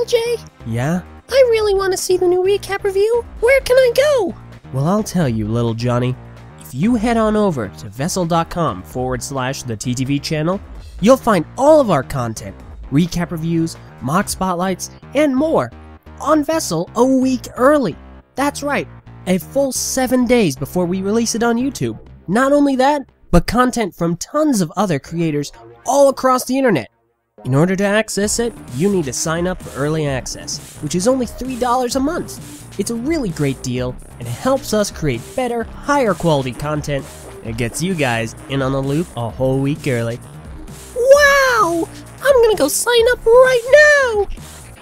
Eljay? Yeah? I really want to see the new recap review. Where can I go? Well, I'll tell you, little Johnny. If you head on over to vessel.com/the TTV channel, you'll find all of our content, recap reviews, mock spotlights, and more on Vessel a week early. That's right, a full 7 days before we release it on YouTube. Not only that, but content from tons of other creators all across the internet. In order to access it, you need to sign up for early access, which is only $3 a month. It's a really great deal, and it helps us create better, higher quality content. It gets you guys in on the loop a whole week early. Wow! I'm gonna go sign up right now!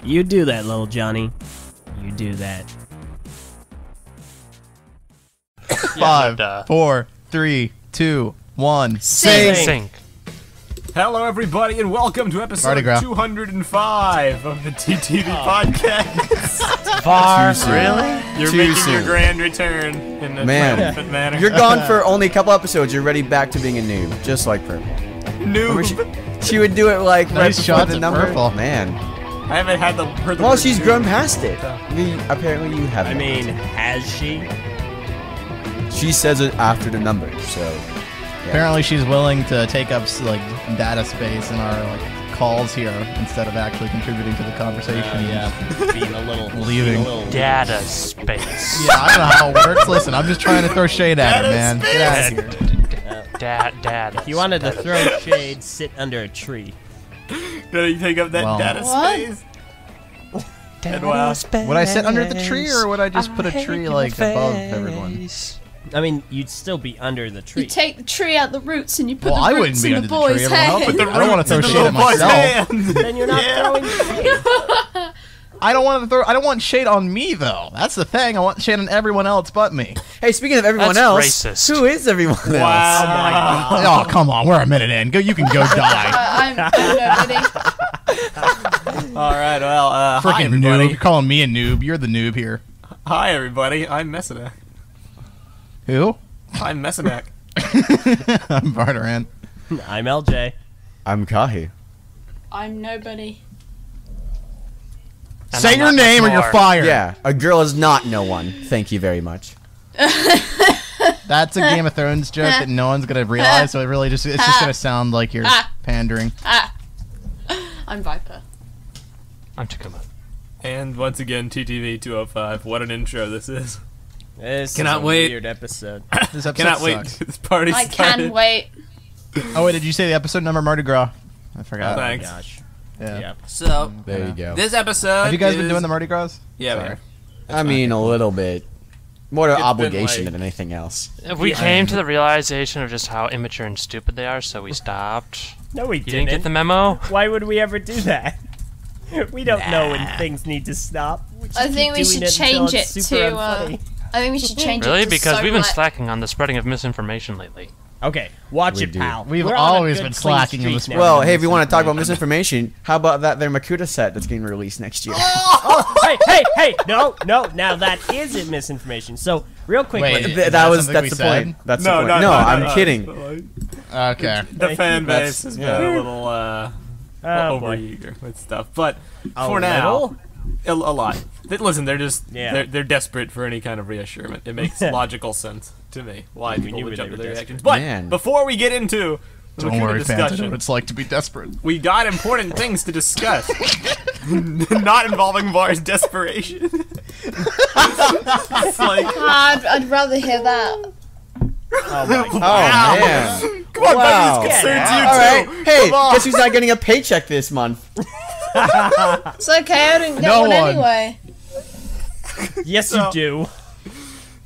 You do that, little Johnny. You do that. 5, 4, 3, 2, 1. Sync. Hello, everybody, and welcome to episode 205 of the TTV podcast. Far, really? You're making your grand return in a triumphant manner. You're gone for only a couple episodes. You're already back to being a noob, just like Purple. Noob. She would do it like right Nice before shots the at number. Purple. Man. I haven't heard the Well, word she's noob. grown past it. Apparently you haven't. I mean, has she? She says it after the number, so. Yeah. Apparently she's willing to take up like data space in our like calls here instead of actually contributing to the conversation. Being a little... Leaving. Data space. Yeah, I don't know how it works. Listen, I'm just trying to throw shade at her, man. Get out of here. Data. If you wanted to throw shade, sit under a tree. Did you take up that data space? Would I sit under the tree or would I just put a tree like above everyone? I mean, you'd still be under the tree. You take the tree out the roots and you put Well, the I roots wouldn't be in under the the tree. boy's Everyone else head. would. I don't want to throw shade at myself. Then you're not throwing shade. I don't want to throw. I don't want shade on me though. That's the thing. I want shade on everyone else but me. Hey, speaking of everyone That's else, racist. who is everyone else? Wow. Oh come on, we're a minute in. Go, you can go die. I'm nobody. All right, well, hi, Freaking everybody. noob. You're calling me a noob. You're the noob here. Hi, everybody. I'm Meso. Who? I'm Meso. I'm Barteran. I'm Eljay. I'm Kahi. I'm nobody. And Say I'm your not name or much you're more. fired. Yeah, a girl is not no one. Thank you very much. That's a Game of Thrones joke that no one's gonna realize. So it's just gonna sound like you're pandering. I'm Viper. I'm Takuma. And once again, TTV 205. What an intro this is. This Cannot is a wait. weird episode. This episode Cannot wait. sucks. This party I started. can wait. Oh wait, did you say the episode number Mardi Gras? I Oh forgot. my Thanks. gosh. Yeah. Yeah. So, There you go. this episode Have you guys been is- doing the Mardi Gras? Yeah, Sorry. man. I mean, a little bit. More It's been obligation like- than anything else. We came to the realization of just how immature and stupid they are, so we stopped. No, we You didn't get didn't. the memo? Why would we ever do that? We don't know when things need to stop. We just I think keep we doing should it until change it's it super to. unfunny. I think we should change Really? it to Because we've been so slacking on the spreading of misinformation lately. Okay, watch We it, do. pal. We've We're on a always good, been clean slacking on the streak now. Well, hey, if you want to talk about misinformation, how about that their Makuta set that's getting released next year? Oh, hey, no, now that isn't misinformation. So, real quick, Wait, Th- is that that's something we the said? point. That's No, the point. no, I'm kidding. Okay. The fan base That's- has yeah. been a little Oh, boy. overeager with stuff, but A for now, little? a lot. Listen, they're just Yeah. they're desperate for any kind of reassurance. It makes logical sense to me why We people knew would they jump to were their desperate. reactions. But Man. before we get into the Don't Makuta worry, fans. I know discussion, what it's like to be desperate. we got important things to discuss, not involving Var's desperation. It's like, I'd rather hear that. Oh my god. Oh, man. come on, Wow. buddy, this concerns you All right. too. Hey, Come on. guess who's not getting a paycheck this month? It's okay, I didn't get No one one. anyway. Yes, So- you do.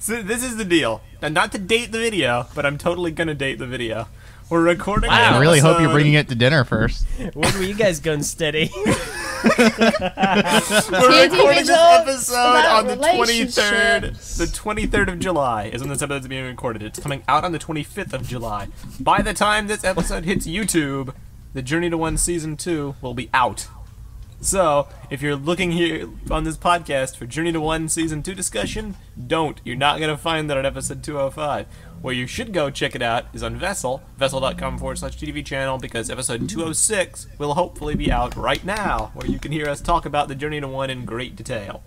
So this is the deal. And not to date the video, but I'm totally gonna date the video. We're recording. I an really hope you're episode- bringing it to dinner first. When were you guys going steady? We're TTV recording this jokes episode about on the 23rd. relationships. The 23rd of July is when this episode is being recorded. It's coming out on the 25th of July. By the time this episode hits YouTube, the Journey to One Season 2 will be out. So, if you're looking here on this podcast for Journey to 1 Season 2 discussion, don't. You're not going to find that on episode 205. Where you should go check it out is on Vessel, vessel.com/TTV channel, because episode 206 will hopefully be out right now, where you can hear us talk about the Journey to 1 in great detail.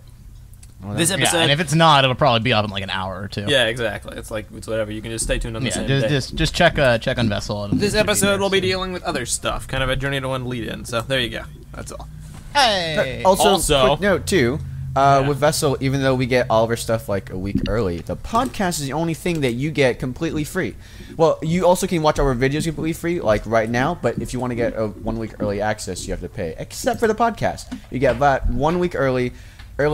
Well, this episode, and if it's not, it'll probably be up in like an hour or two. Yeah, exactly. It's whatever. You can just stay tuned on the same day. Just check on Vessel. This episode will be dealing with other stuff, kind of a Journey to 1 lead-in. So there you go. That's all. Hey. Also, quick note too. With Vessel, even though we get all of our stuff like a week early, the podcast is the only thing that you get completely free. Well, you also can watch our videos completely free, like right now, but if you want to get a 1 week early access, you have to pay. Except for the podcast. You get that 1 week early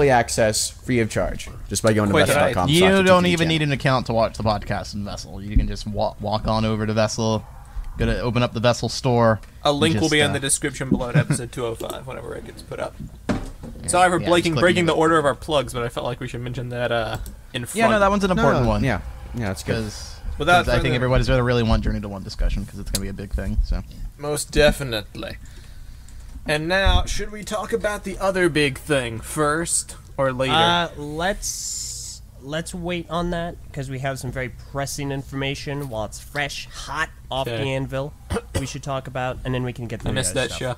access free of charge, just by going to Vessel.com. You don't even need an account to watch the podcast in Vessel. You can just walk on over to Vessel, open up the Vessel store. A link will be in the description below at episode 205, whenever it gets put up. Sorry for breaking the order of our plugs, but I felt like we should mention that in front. Yeah, no, that one's an important one. Yeah, that's good. Because I think everybody's going to really want Journey to 1 discussion, because it's going to be a big thing. So most definitely. And now, should we talk about the other big thing first or later? Let's wait on that, because we have some very pressing information while it's fresh, hot off the anvil. We should talk about, and then we can get to the I missed that stuff. show.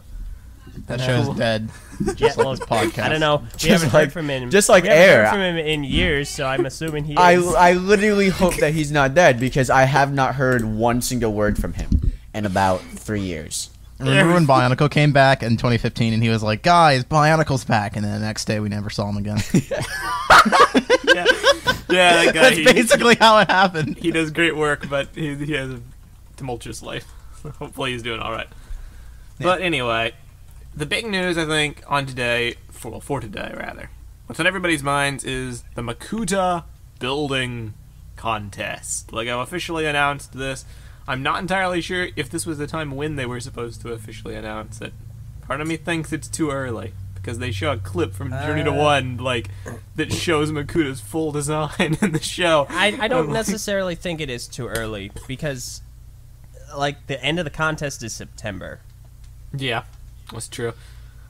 That show's dead. Just like this podcast. I don't know. We haven't heard from him. Just like we haven't Air. heard from him in years, so I'm assuming he is. I literally hope that he's not dead, because I have not heard one single word from him in about 3 years. Remember when Bionicle came back in 2015 and he was like, guys, Bionicle's back, and then the next day we never saw him again. Yeah, that guy. That's basically how it happened. He does great work, but he has a tumultuous life. Hopefully he's doing alright. Yeah. But anyway, the big news, I think, on today, for today, rather, what's on everybody's minds is the Makuta Building Contest. Like, I've officially announced this. I'm not entirely sure if this was the time when they were supposed to officially announce it. Part of me thinks it's too early, because they show a clip from Journey to 1, like, that shows Makuta's full design in the show. I don't necessarily think it is too early, because, like, the end of the contest is September. Yeah, that's true.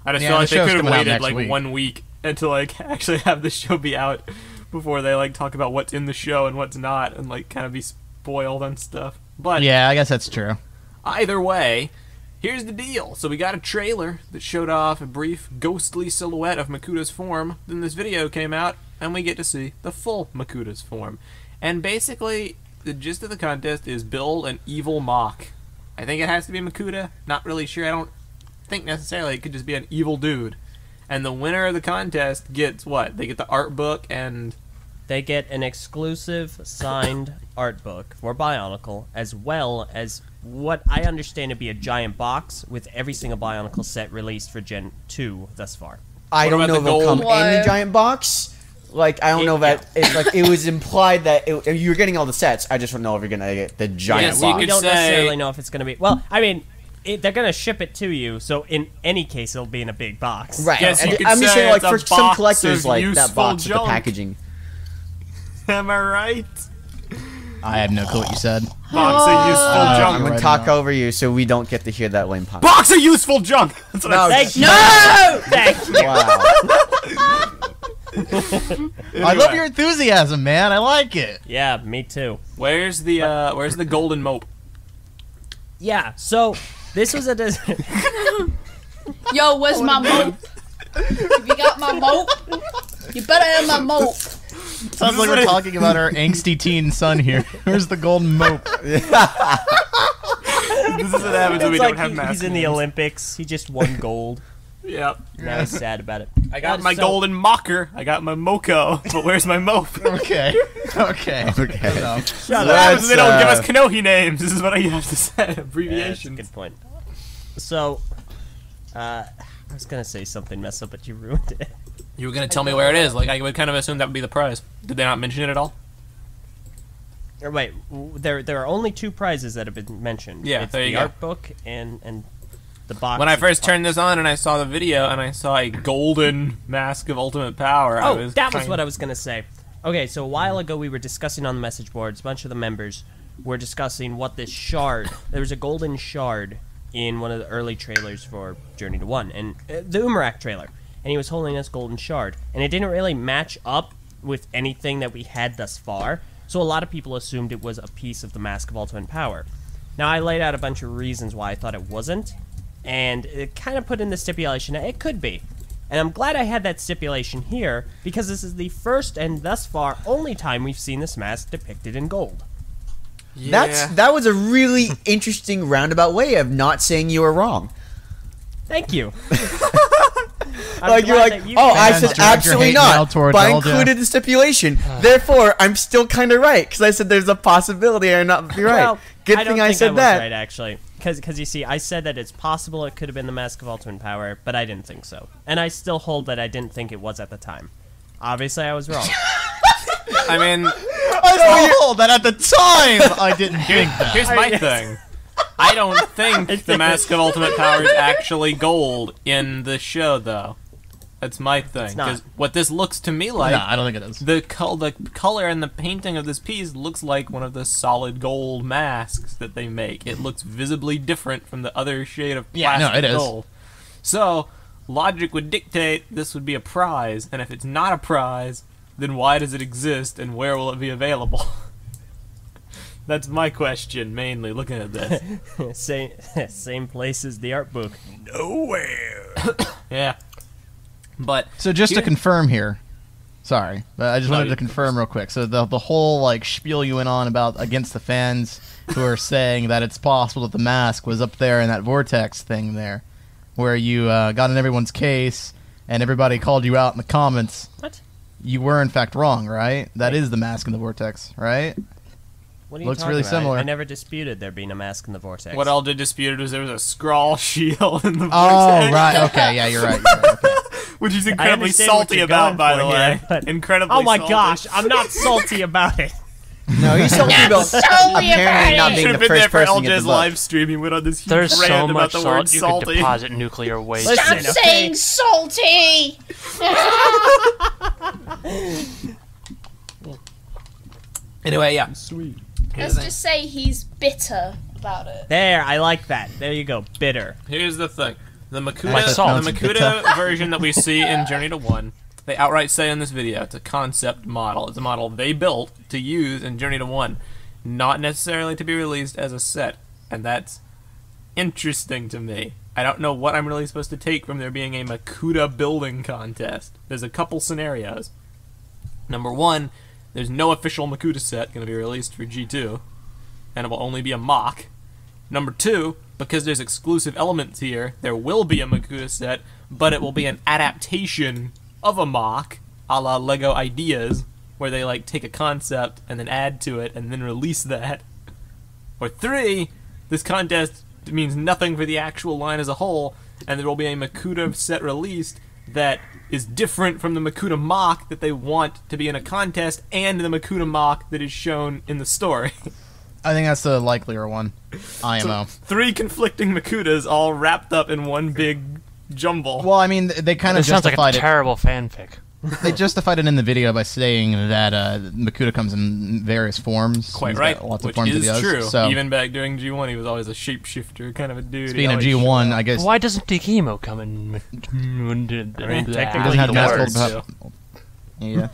I just feel like they could have waited, like, 1 week until, like, actually have the show be out before they, like, talk about what's in the show and what's not, and, like, kind of be spoiled and stuff. But yeah, I guess that's true. Either way, here's the deal. So we got a trailer that showed off a brief ghostly silhouette of Makuta's form. Then this video came out, and we get to see the full Makuta's form. And basically, the gist of the contest is build an evil mock. I think it has to be Makuta. Not really sure. I don't think necessarily it could just be an evil dude. And the winner of the contest gets what? They get the art book and... They get an exclusive signed art book for Bionicle, as well as what I understand to be a giant box with every single Bionicle set released for Gen 2 thus far. I don't know if it'll come in the giant box. Like, I don't know that it was implied that you're getting all the sets. I just don't know if you're gonna get the giant box. We don't necessarily know if it's gonna be. Well, I mean, they're gonna ship it to you, so in any case, it'll be in a big box. Right. Yes, I'm just saying, like, for some collectors, like that box with the packaging. Am I right? I have no clue what you said. Box of useful junk. I'm gonna talk over you so we don't get to hear that lame pop. Box of useful junk! That's what I said. No! Thank you. Wow. I love your enthusiasm, man. I like it. Yeah, me too. Where's the golden mope? Yeah, so this was a Yo, where's my mope? If you got my mope, you better have my mope. Sounds like we're talking about our angsty teen son here. Where's the golden mope? This is what happens when we don't have masks. He's in the Olympics. He just won gold. Yep. Now he's sad about it. I got my golden mocker. I got my Moko. But where's my mope? Okay. Okay. What happens when they don't give us Kanohi names? This is what I have to say. Abbreviations. Good point. So, I was gonna say something, Meso, but you ruined it. You were gonna tell me where it is. Like, I would kind of assume that would be the prize. Did they not mention it at all? Wait, there are only 2 prizes that have been mentioned. Yeah, it's there you the go. art book and the box. When I first turned this on and I saw the video and I saw a golden mask of ultimate power, that was what I was gonna say. Okay, so a while ago we were discussing on the message boards. A bunch of the members were discussing what this shard. There was a golden shard in one of the early trailers for Journey to One, and the Umarak trailer, and he was holding this golden shard, and it didn't really match up with anything that we had thus far, so a lot of people assumed it was a piece of the Mask of Ultimate Power. Now, I laid out a bunch of reasons why I thought it wasn't, and it kind of put in the stipulation that it could be. And I'm glad I had that stipulation here, because this is the first and thus far only time we've seen this mask depicted in gold. Yeah. That was a really interesting roundabout way of not saying you were wrong. Thank you. Like you're like, you I Fans said direct your absolutely hate mail not, towards but I Eljay. included the stipulation. Therefore, I'm still kind of right because I said there's a possibility I not be right. Well, Good I don't thing I think said was that. right, actually. Because you see, I said that it's possible it could have been the Mask of Ultimate Power, but I didn't think so. And I still hold that I didn't think it was at the time. Obviously, I was wrong. I mean, I told that at the time I didn't think that. here's my thing. I don't think the Mask of Ultimate Power is actually gold in the show, though. That's my thing. not. Because what this looks to me like, No, I don't think it is. the color and the painting of this piece looks like one of the solid gold masks that they make. It looks visibly different from the other shade of Yeah, plastic no, it is. gold. So, logic would dictate this would be a prize, and if it's not a prize, then why does it exist and where will it be available? That's my question, mainly, looking at this. Same place as the art book. Nowhere. Yeah. But So just to confirm here, sorry, but I just wanted to confirm real quick. So the whole like spiel you went on about against the fans who are saying that it's possible that the mask was up there in that vortex thing there, where you got in everyone's case and everybody called you out in the comments. What? You were in fact wrong, right? That is the mask in the vortex, right? What are you Looks talking really about? similar. I never disputed there being a mask in the vortex. what Eljay disputed was there was a scrawl shield in the Oh, vortex. right. Okay, yeah, you're right. Okay. Which he's I incredibly understand what salty you're about, going by for the here, way. but- Incredibly Oh my salty. gosh, I'm not salty about it. No, he's talking about solely apparently about not it. being Should the have been there first for person to get Eljay's the book. live stream. He went on this huge There's rant so about much the salt word you salty. could deposit nuclear waste. Listen, Stop okay. saying salty. Anyway, yeah. Sweet. Let's just say he's bitter about it. There, I like that. There you go. Bitter. Here's the thing. The Like Makuta, salt. the Makuta version that we see in Journey to One, they outright say in this video, it's a concept model. It's a model they built to use in Journey to One, not necessarily to be released as a set. And that's interesting to me. I don't know what I'm really supposed to take from there being a Makuta Building Contest. There's a couple scenarios. Number one, there's no official Makuta set going to be released for G2, and it will only be a mock. Number two, because there's exclusive elements here, there will be a Makuta set, but it will be an adaptation of a mock, a la Lego Ideas, where they like take a concept and then add to it and then release that. Or three, this contest means nothing for the actual line as a whole, and there will be a Makuta set released that is different from the Makuta mock that they want to be in a contest and the Makuta mock that is shown in the story. I think that's the likelier one. IMO. Three conflicting Makutas all wrapped up in one big jumble. Well, I mean, they kind of This sounds like a justified it. terrible fanfic. They justified it in the video by saying that Makuta comes in various forms. Quite He's right, got lots of which forms is he does, true. So, Even back during G1, he was always a shapeshifter kind of a dude. speaking of He always G1, showed I up. guess Why doesn't Takuma come in? technically he doesn't have he mask does. gold. Yeah.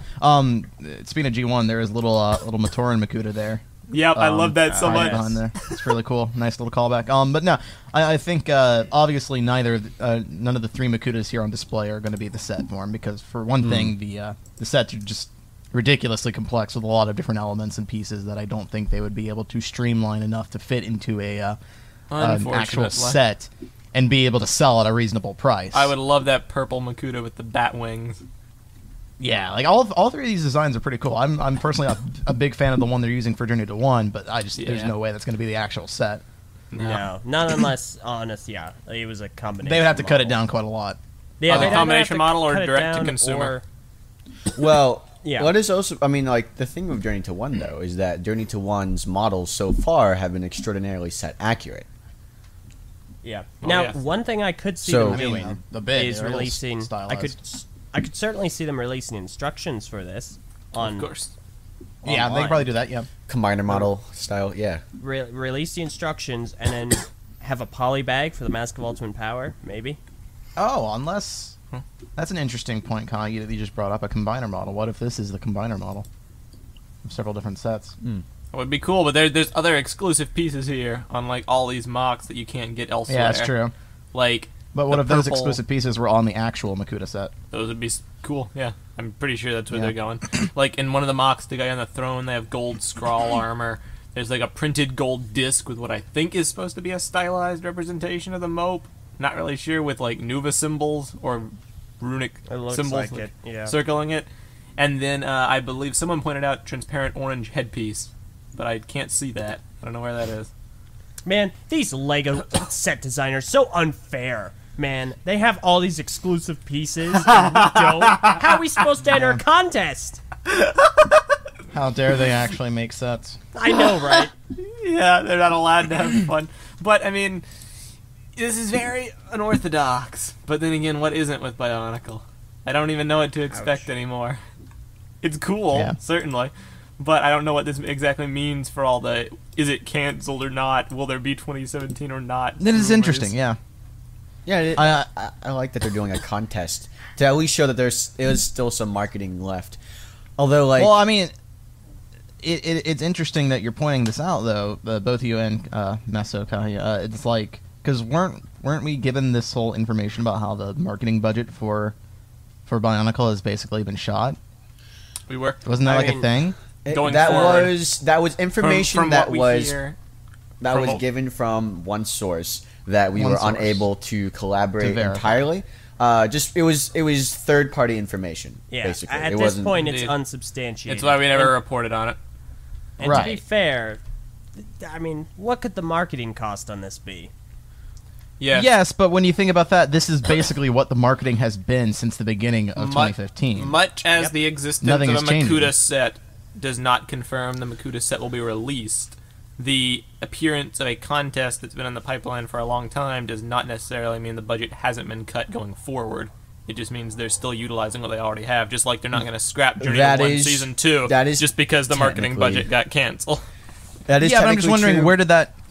Speaking of G1, there is little Matoran Makuta there. Yep, I love that so behind- much. behind there. It's really cool. Nice little callback. But no, I think obviously none of the three Makutas here on display are going to be the set form because for one thing, the sets are just ridiculously complex with a lot of different elements and pieces that I don't think they would be able to streamline enough to fit into an actual Unfortunately. set and be able to sell at a reasonable price. I would love that purple Makuta with the bat wings. Yeah, like all three of these designs are pretty cool. I'm personally a big fan of the one they're using for Journey to One, but there's Yeah. no way that's going to be the actual set. No, not unless, honest, yeah, it was a combination. They would have to cut it model. down quite a lot. Yeah, Either they'd either combination have to model or cut it direct to down consumer. or- Well, Yeah. what is also, I mean, like, the thing with Journey to One, though, is that Journey to One's models so far have been extraordinarily set accurate. Yeah. Oh, Now, yeah. one thing I could see So- them I mean, doing the bit is they're a little releasing. stylized. I could certainly see them releasing instructions for this on. Of course. Yeah, they online. could probably do that. Yeah. Combiner model style, yeah. Release the instructions and then have a poly bag for the Mask of Ultimate Power, maybe. Oh, unless that's an interesting point, Kahi, that you just brought up, a combiner model. What if this is the combiner model of several different sets? It would be cool, but there's other exclusive pieces here on like all these mocks that you can't get elsewhere. Yeah, that's true. Like, But what if those purple- exclusive pieces were on the actual Makuta set? Those would be cool. Yeah, I'm pretty sure that's where they're going. Like in one of the mocks, the guy on the throne, they have gold scrawl armor. There's like a printed gold disc with what I think is supposed to be a stylized representation of the mope. Not really sure, with like Nuva symbols or runic It looks symbols like it, yeah. circling it. And then I believe someone pointed out transparent orange headpiece, but I can't see that. I don't know where that is. Man, these LEGO set designers so unfair. Man, they have all these exclusive pieces and we don't. How are we supposed to enter a contest? How dare they actually make sets? I know, right? Yeah, they're not allowed to have fun. But, I mean, this is very unorthodox. But then again, what isn't with BIONICLE? I don't even know what to expect anymore. It's cool, certainly. But I don't know what this exactly means for all the, is it canceled or not? Will there be 2017 or not? That is interesting, yeah. Yeah, I like that they're doing a contest to at least show that there is still some marketing left. Although, like, well, I mean, it's interesting that you're pointing this out, though, both of you and Meso, Kahi. It's like, because weren't we given this whole information about how the marketing budget for BIONICLE has basically been shot? We were. Wasn't that a thing? That was information from that what we was hear, given from one source that we were unable to collaborate verify. entirely. It was third party information. Yeah, basically. at It this wasn't- point, it's Indeed. unsubstantiated. It's why we never reported on it. And to be fair, I mean, what could the marketing cost on this be? Yes. Yes, but when you think about that, this is basically what the marketing has been since the beginning of 2015. Much as the existence Nothing of is a changing. Makuta set does not confirm the Makuta set will be released, the appearance of a contest that's been in the pipeline for a long time does not necessarily mean the budget hasn't been cut going forward. It just means they're still utilizing what they already have, just like they're not going to scrap Journey That to One is- Season 2 that is just because the marketing technically- budget got canceled. That is Yeah, but I'm just technically wondering, true.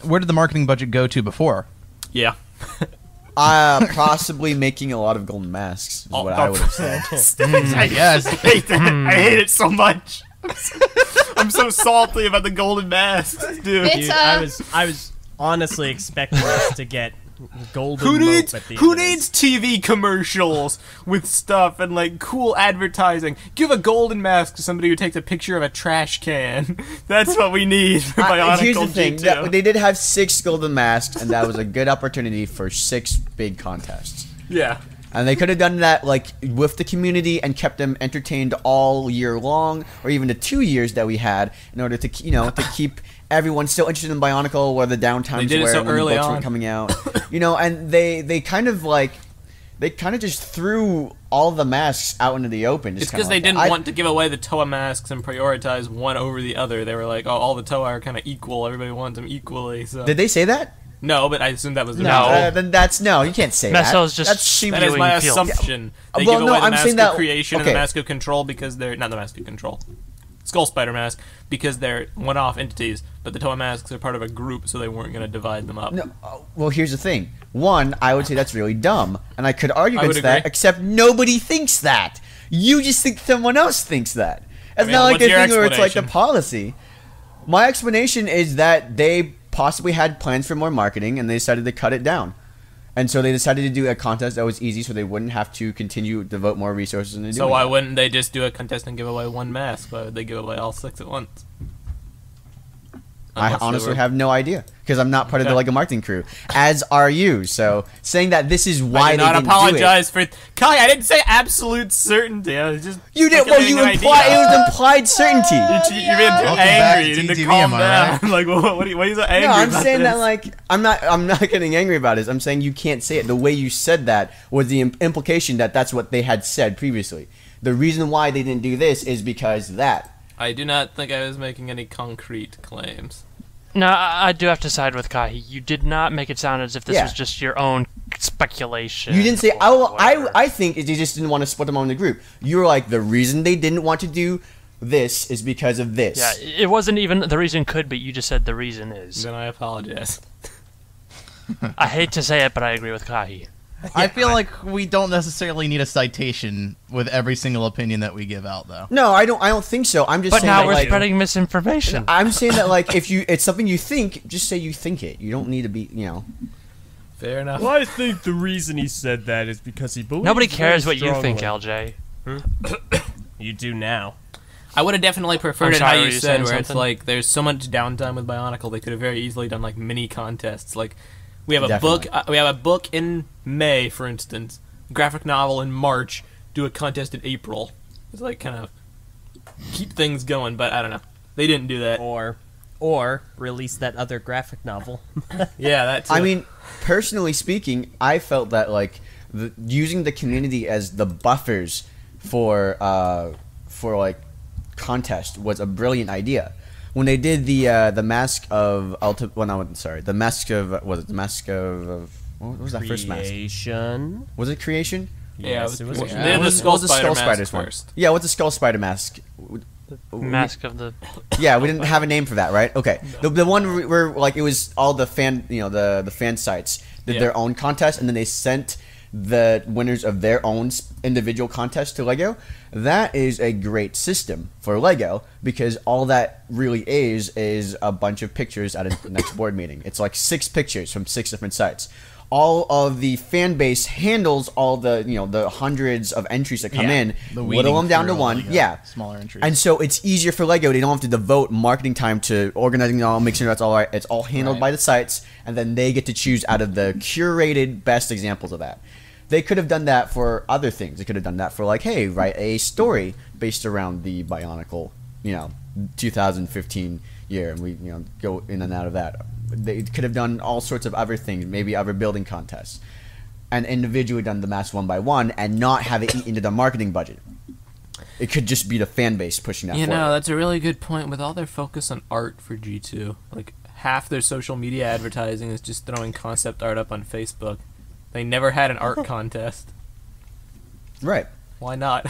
where did the marketing budget go to before? Yeah. Possibly making a lot of golden masks is what I would have said. I hate that. I hate it so much. I'm so salty about the golden masks, dude. It's, Dude, I was honestly expecting us to get golden Who mope needs at the end who of this. needs TV commercials with stuff and like cool advertising? Give a golden mask to somebody who takes a picture of a trash can. That's what we need for BIONICLE Here's the thing: G2. they did have 6 golden masks, and that was a good opportunity for 6 big contests. Yeah. And they could have done that like with the community and kept them entertained all year long, or even the 2 years that we had, in order to to keep everyone still interested in BIONICLE, where the downtimes They did it were so when early the books on. were coming out. And they kind of just threw all the masks out into the open. It's because they didn't want to give away the Toa masks and prioritize one over the other. They were like, oh, all the Toa are kind of equal. Everybody wants them equally. So Did they say that? no, but I assume that was the No. Then that's no. You can't say that. Meso's just That's spewing That is my field. assumption. They Well, give no, away the I'm Mask saying of that- Creation and okay. the Mask of Control because they're not the Mask of Control. Skull Spider Mask because they're one-off entities, but the Toa masks are part of a group, so they weren't going to divide them up. No, well, here's the thing. One, I would say that's really dumb, and I could argue I would against that, agree. except nobody thinks that. You just think someone else thinks that. It's mean, not like what's the your thing where it's like the explanation? policy. My explanation is that they possibly had plans for more marketing, and they decided to cut it down. And so they decided to do a contest that was easy, so they wouldn't have to continue to devote more resources into So doing why it. wouldn't they just do a contest and give away one mask? Why would they give away all 6 at once? I Unless they honestly were- have no idea, because I'm not part of the Okay. LEGO marketing crew, as are you. So saying that this is why I did they not didn't apologize for Kai. I didn't say absolute certainty. I was just do it. You did. Well, you speculating an implied it idea. was implied certainty. You're being too Welcome back angry. to You need to TTV, calm am I down. Like, what are you so angry No, I'm about saying this? that like I'm not getting angry about it. I'm saying you can't say it. The way you said that was the implication that that's what they had said previously. The reason why they didn't do this is because that. I do not think I was making any concrete claims. No, I do have to side with Kahi. You did not make it sound as if this Yeah. was just your own speculation. You didn't say or I whatever. think they just didn't want to split them on the group. You were like the reason they didn't want to do this is because of this. Yeah, it wasn't even the reason could be. You just said the reason is. Then I apologize. I hate to say it, but I agree with Kahi. I feel like we don't necessarily need a citation with every single opinion that we give out, though. No, I don't think so. I'm just But saying now that, we're like, spreading misinformation. I'm saying that, like, if it's something you think, just say you think it. You don't need to be, Fair enough. Well, I think the reason he said that is because he believes Nobody cares very what you think, strongly. Eljay. You do now. I would have definitely preferred I'm it sorry, how were you you said, saying where it's something? like there's so much downtime with Bionicle. They could have very easily done like mini contests. Like we have a Definitely. book. We have a book in May, for instance. Graphic novel in March. Do a contest in April. It's like kind of keep things going. But I don't know. They didn't do that. Or release that other graphic novel. Yeah, that's. I mean, personally speaking, I felt that, like, using the community as the buffers for like contest was a brilliant idea. When they did the mask of the mask of what was that first mask? Creation. Was it creation? yeah, Yes, it was. They Yeah. did What the was Skull the Spider Skull mask Spiders one? first. Yeah, what's the Skull Spider mask? Mask of the... Yeah, we didn't have a name for that, right? Okay, the one where like it was all the fan, the fan sites did Yeah. their own contest, and then they sent the winners of their own individual contest to Lego. That is a great system for Lego, because all that really is a bunch of pictures at a next board meeting. It's like 6 pictures from 6 different sites. All of the fan base handles all the the hundreds of entries that come in, The whittle them down to weeding one. through, Yeah, smaller entries. and so it's easier for Lego. They don't have to devote marketing time to organizing it all, making sure that's all right. It's all handled Right. by the sites, and then they get to choose out of the curated best examples of that. They could have done that for other things. They could have done that for, like, hey, write a story based around the Bionicle, 2015 year, and we go in and out of that. They could have done all sorts of other things, maybe other building contests, and individually done the mask one by one, and not have it eat into the marketing budget. It could just be the fan base pushing that forward. That's a really good point. With all their focus on art for G2, like half their social media advertising is just throwing concept art up on Facebook. They never had an art contest. Right. Why not?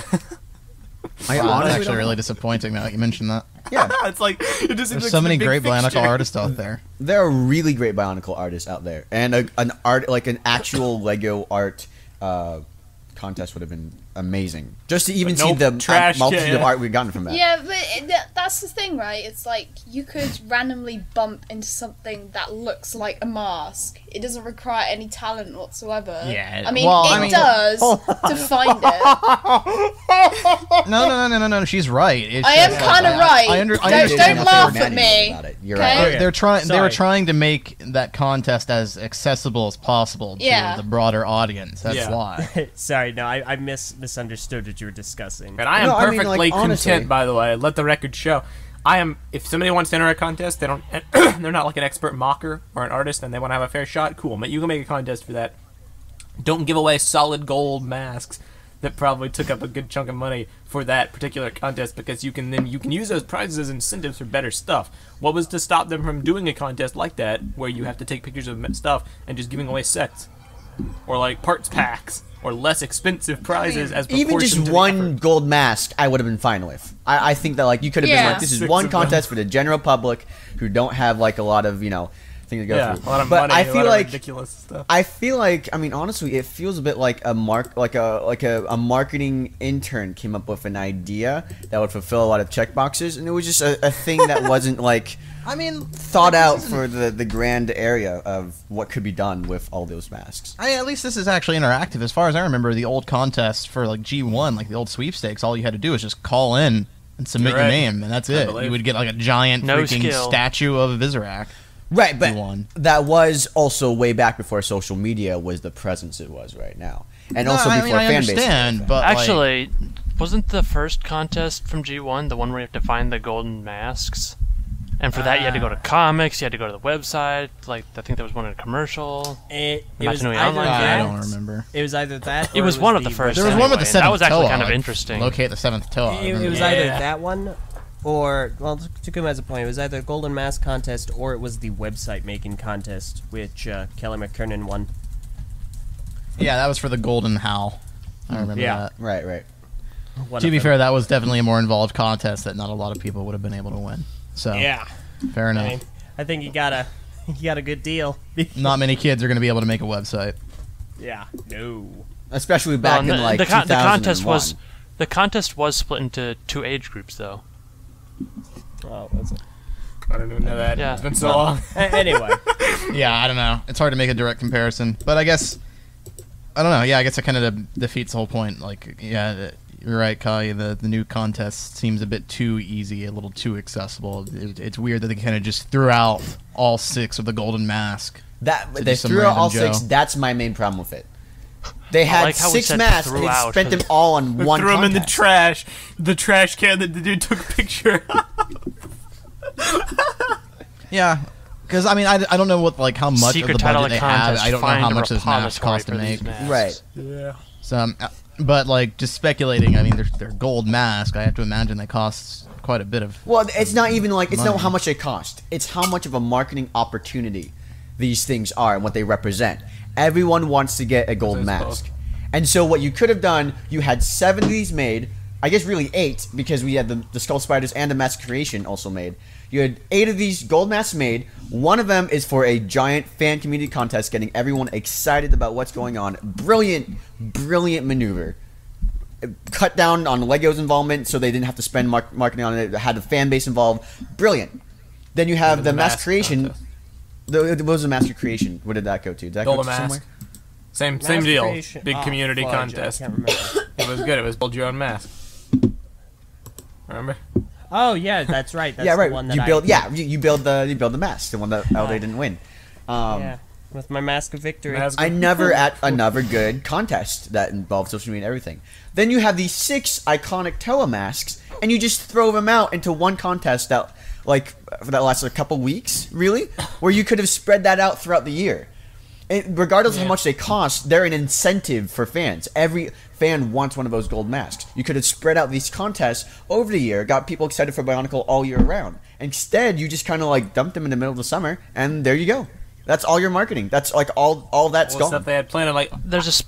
I Wow, that's honestly actually don't really know. disappointing that you mentioned that. Yeah. It's like it just There's so many great Bionicle artists out there. There are really great Bionicle artists out there, and an actual Lego art contest would have been amazing. Just to even But see nope, the trash multitude can. of art we've gotten from that. Yeah, but that's the thing, right? It's like you could randomly bump into something that looks like a mask. It doesn't require any talent whatsoever. Yeah, I mean, well, it I mean- does to find it. No. She's right. It's I am just kind of like- right. I Don't understand what they laugh were at me. About it. You're Okay? right. They're trying. They were Sorry. trying to make that contest as accessible as possible to Yeah. the broader audience. That's Yeah. why. Sorry, no, I misunderstood what you were discussing. And I am No, I mean, like, perfectly honestly. content, by the way. Let the record show. I am. If somebody wants to enter a contest, they don't. They're not like an expert mocker or an artist, and they want to have a fair shot. Cool, you can make a contest for that. Don't give away solid gold masks that probably took up a good chunk of money for that particular contest, because you can use those prizes as incentives for better stuff. What was to stop them from doing a contest like that, where you have to take pictures of stuff and just giving away sets, or like parts packs, or less expensive prizes as proportion Even just to the one effort? gold mask, I would have been fine with. I think that, like, you could have been Yeah. like, this is 6 one of them. contest for the general public who don't have, like, a lot of things to go Yeah, through. a lot of but money, I a feel lot of like ridiculous stuff. I feel like, I mean, honestly, it feels a bit like a marketing intern came up with an idea that would fulfill a lot of checkboxes, and it was just a thing that wasn't, like, I mean, thought out for the grand area of what could be done with all those masks. at least this is actually interactive. As far as I remember, the old contest for like G1, like the old sweepstakes, all you had to do was just call in and submit your Right. name, and that's I it. believe. You would get like a giant No freaking skill. statue of Visorak. Right, but won. that was also way back before social media was the presence it was right now, and No, also I before mean, I fan base. understand, but Actually, wasn't the first contest from G1 the one where you have to find the golden masks? And for that, you had to go to comics, you had to go to the website. Like, I think there was one in a commercial. It was Imaginary either Online that, I game? don't remember. It was either that. It or was one of the the first. There was one with the anyway, seventh That was actually toe. kind of like, interesting. Locate the seventh toe. I It remember was that. either Yeah. that one, or Takuma has a point. It was either Golden Mask contest or it was the website making contest, which Kelly McKernan won. Yeah, that was for the Golden Howl. I remember Yeah. that. Right. One To of be them. fair, that was definitely a more involved contest that not a lot of people would have been able to win. So Yeah. fair enough. I think you gotta You got a good deal. Not many kids are going to be able to make a website. Yeah. No. Especially back in like the 2001. the contest was split into 2 age groups though. Oh, was it? I don't even know that. Yeah. It's been so long. Anyway. Yeah, I don't know. It's hard to make a direct comparison, but I guess I don't know. Yeah, I guess it kind of defeats the whole point. Like, yeah, you're right, Kahi. The new contest seems a bit too easy, a little too accessible. It's weird that they kind of just threw out all 6 of the golden mask. That to they do some threw out all random 6. Joe. That's my main problem with it. They had like how we 6 said masks and they throughout, spent them 'cause- all on They one threw them in the contest. trash. The trash can that the dude took a picture of. Yeah, because I mean, I don't know what like how much Secret of the title budget of they have. contest, I don't know find how a much those masks repository cost to for these make. masks. Right. Yeah. So, but like just speculating. I mean, they're gold mask. I have to imagine they cost quite a bit of. Well, it's not even like it's money. not how much they cost. It's how much of a marketing opportunity these things are and what they represent. Everyone wants to get a gold Those mask. both. And so what you could have done, you had 7 of these made. I guess really 8 because we had the Skull Spiders and the Mask Creation also made. You had 8 of these gold masks made. One of them is for a giant fan community contest, getting everyone excited about what's going on. Brilliant, brilliant maneuver. Cut down on Lego's involvement so they didn't have to spend marketing on it. Had the fan base involved. Brilliant. Then you have the Mask Creation. contest. What was the Master Creation? Where did that go to? Did that Golden go to mask. somewhere? Same deal. Masturbation. Big Oh, community fudge, I contest. can't remember. It was good. It was build your own mask. Remember? Oh yeah, that's right. That's Yeah, right. The one that You I, build. Yeah, you build the mask. The one that Eljay didn't win. Yeah, with my mask of victory. Mask- I never at another good contest that involved social media and everything. Then you have these 6 iconic Toa masks, and you just throw them out into one contest that, like, that lasted a couple weeks, really, where you could have spread that out throughout the year. And regardless of how much they cost, they're an incentive for fans. Every fan wants one of those gold masks. You could have spread out these contests over the year, got people excited for Bionicle all year round. Instead, you just kind of like dumped them in the middle of the summer, and there you go. That's all your marketing. That's like all that's All the gone. stuff they had planned. Like, There's a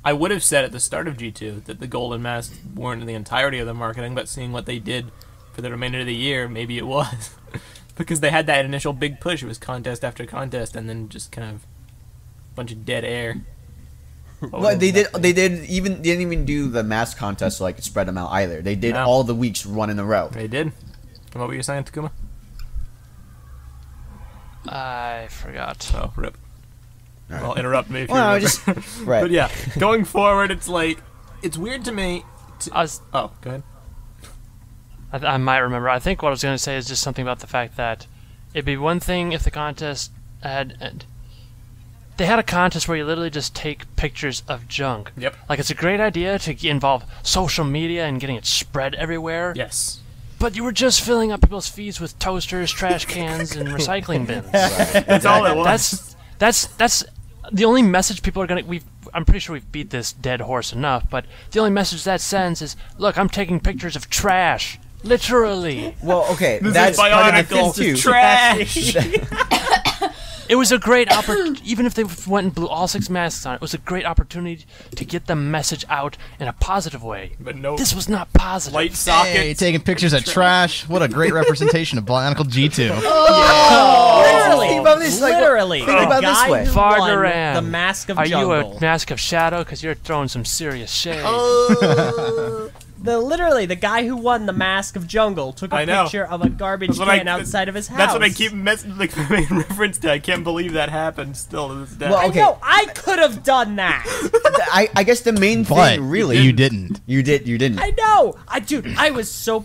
I would have said at the start of G2 that the golden masks weren't in the entirety of the marketing, but seeing what they did for the remainder of the year, maybe it was. Because they had that initial big push. It was contest after contest, and then just kind of a bunch of dead air. Well, they didn't even do the mask contest to, like, spread them out either. They did No. all the weeks one in a row. They did. What were you saying, Takuma? I forgot. Oh, rip. Well, interrupt me if you Well, remember. just right. But yeah, going forward, it's like, it's weird to me. I was Oh, go ahead. I might remember. I think what I was going to say is just something about the fact that it'd be one thing if the contest had... They had a contest where you literally just take pictures of junk. Yep. Like, it's a great idea to involve social media and getting it spread everywhere. Yes. But you were just filling up people's feeds with toasters, trash cans, and recycling bins. That's all it was. That's the only message people are going to... I'm pretty sure we've beat this dead horse enough, but the only message that sends is, look, I'm taking pictures of trash. Literally. Well, okay, This that's is part of the Bionicle. thing too. Trash. It was a great opportunity, even if they went and blew all 6 masks on it was a great opportunity to get the message out in a positive way. But no This was not positive. light sockets. Hey, taking pictures of trash. What a great representation of Bionicle G2. Literally, Think about this, like, literally, think about the this guy way. who won Farderan. the Mask of Are Jungle. you a mask of shadow? Because you're throwing some serious shade. Literally, the guy who won the Mask of Jungle took a I know. picture of a garbage That's what I- can outside of his house. That's what I keep like making reference to. I can't believe that happened still to this day. Well, I okay. know, I could have done that. I guess the main But thing really you didn't. you didn't. I know. Dude, I was so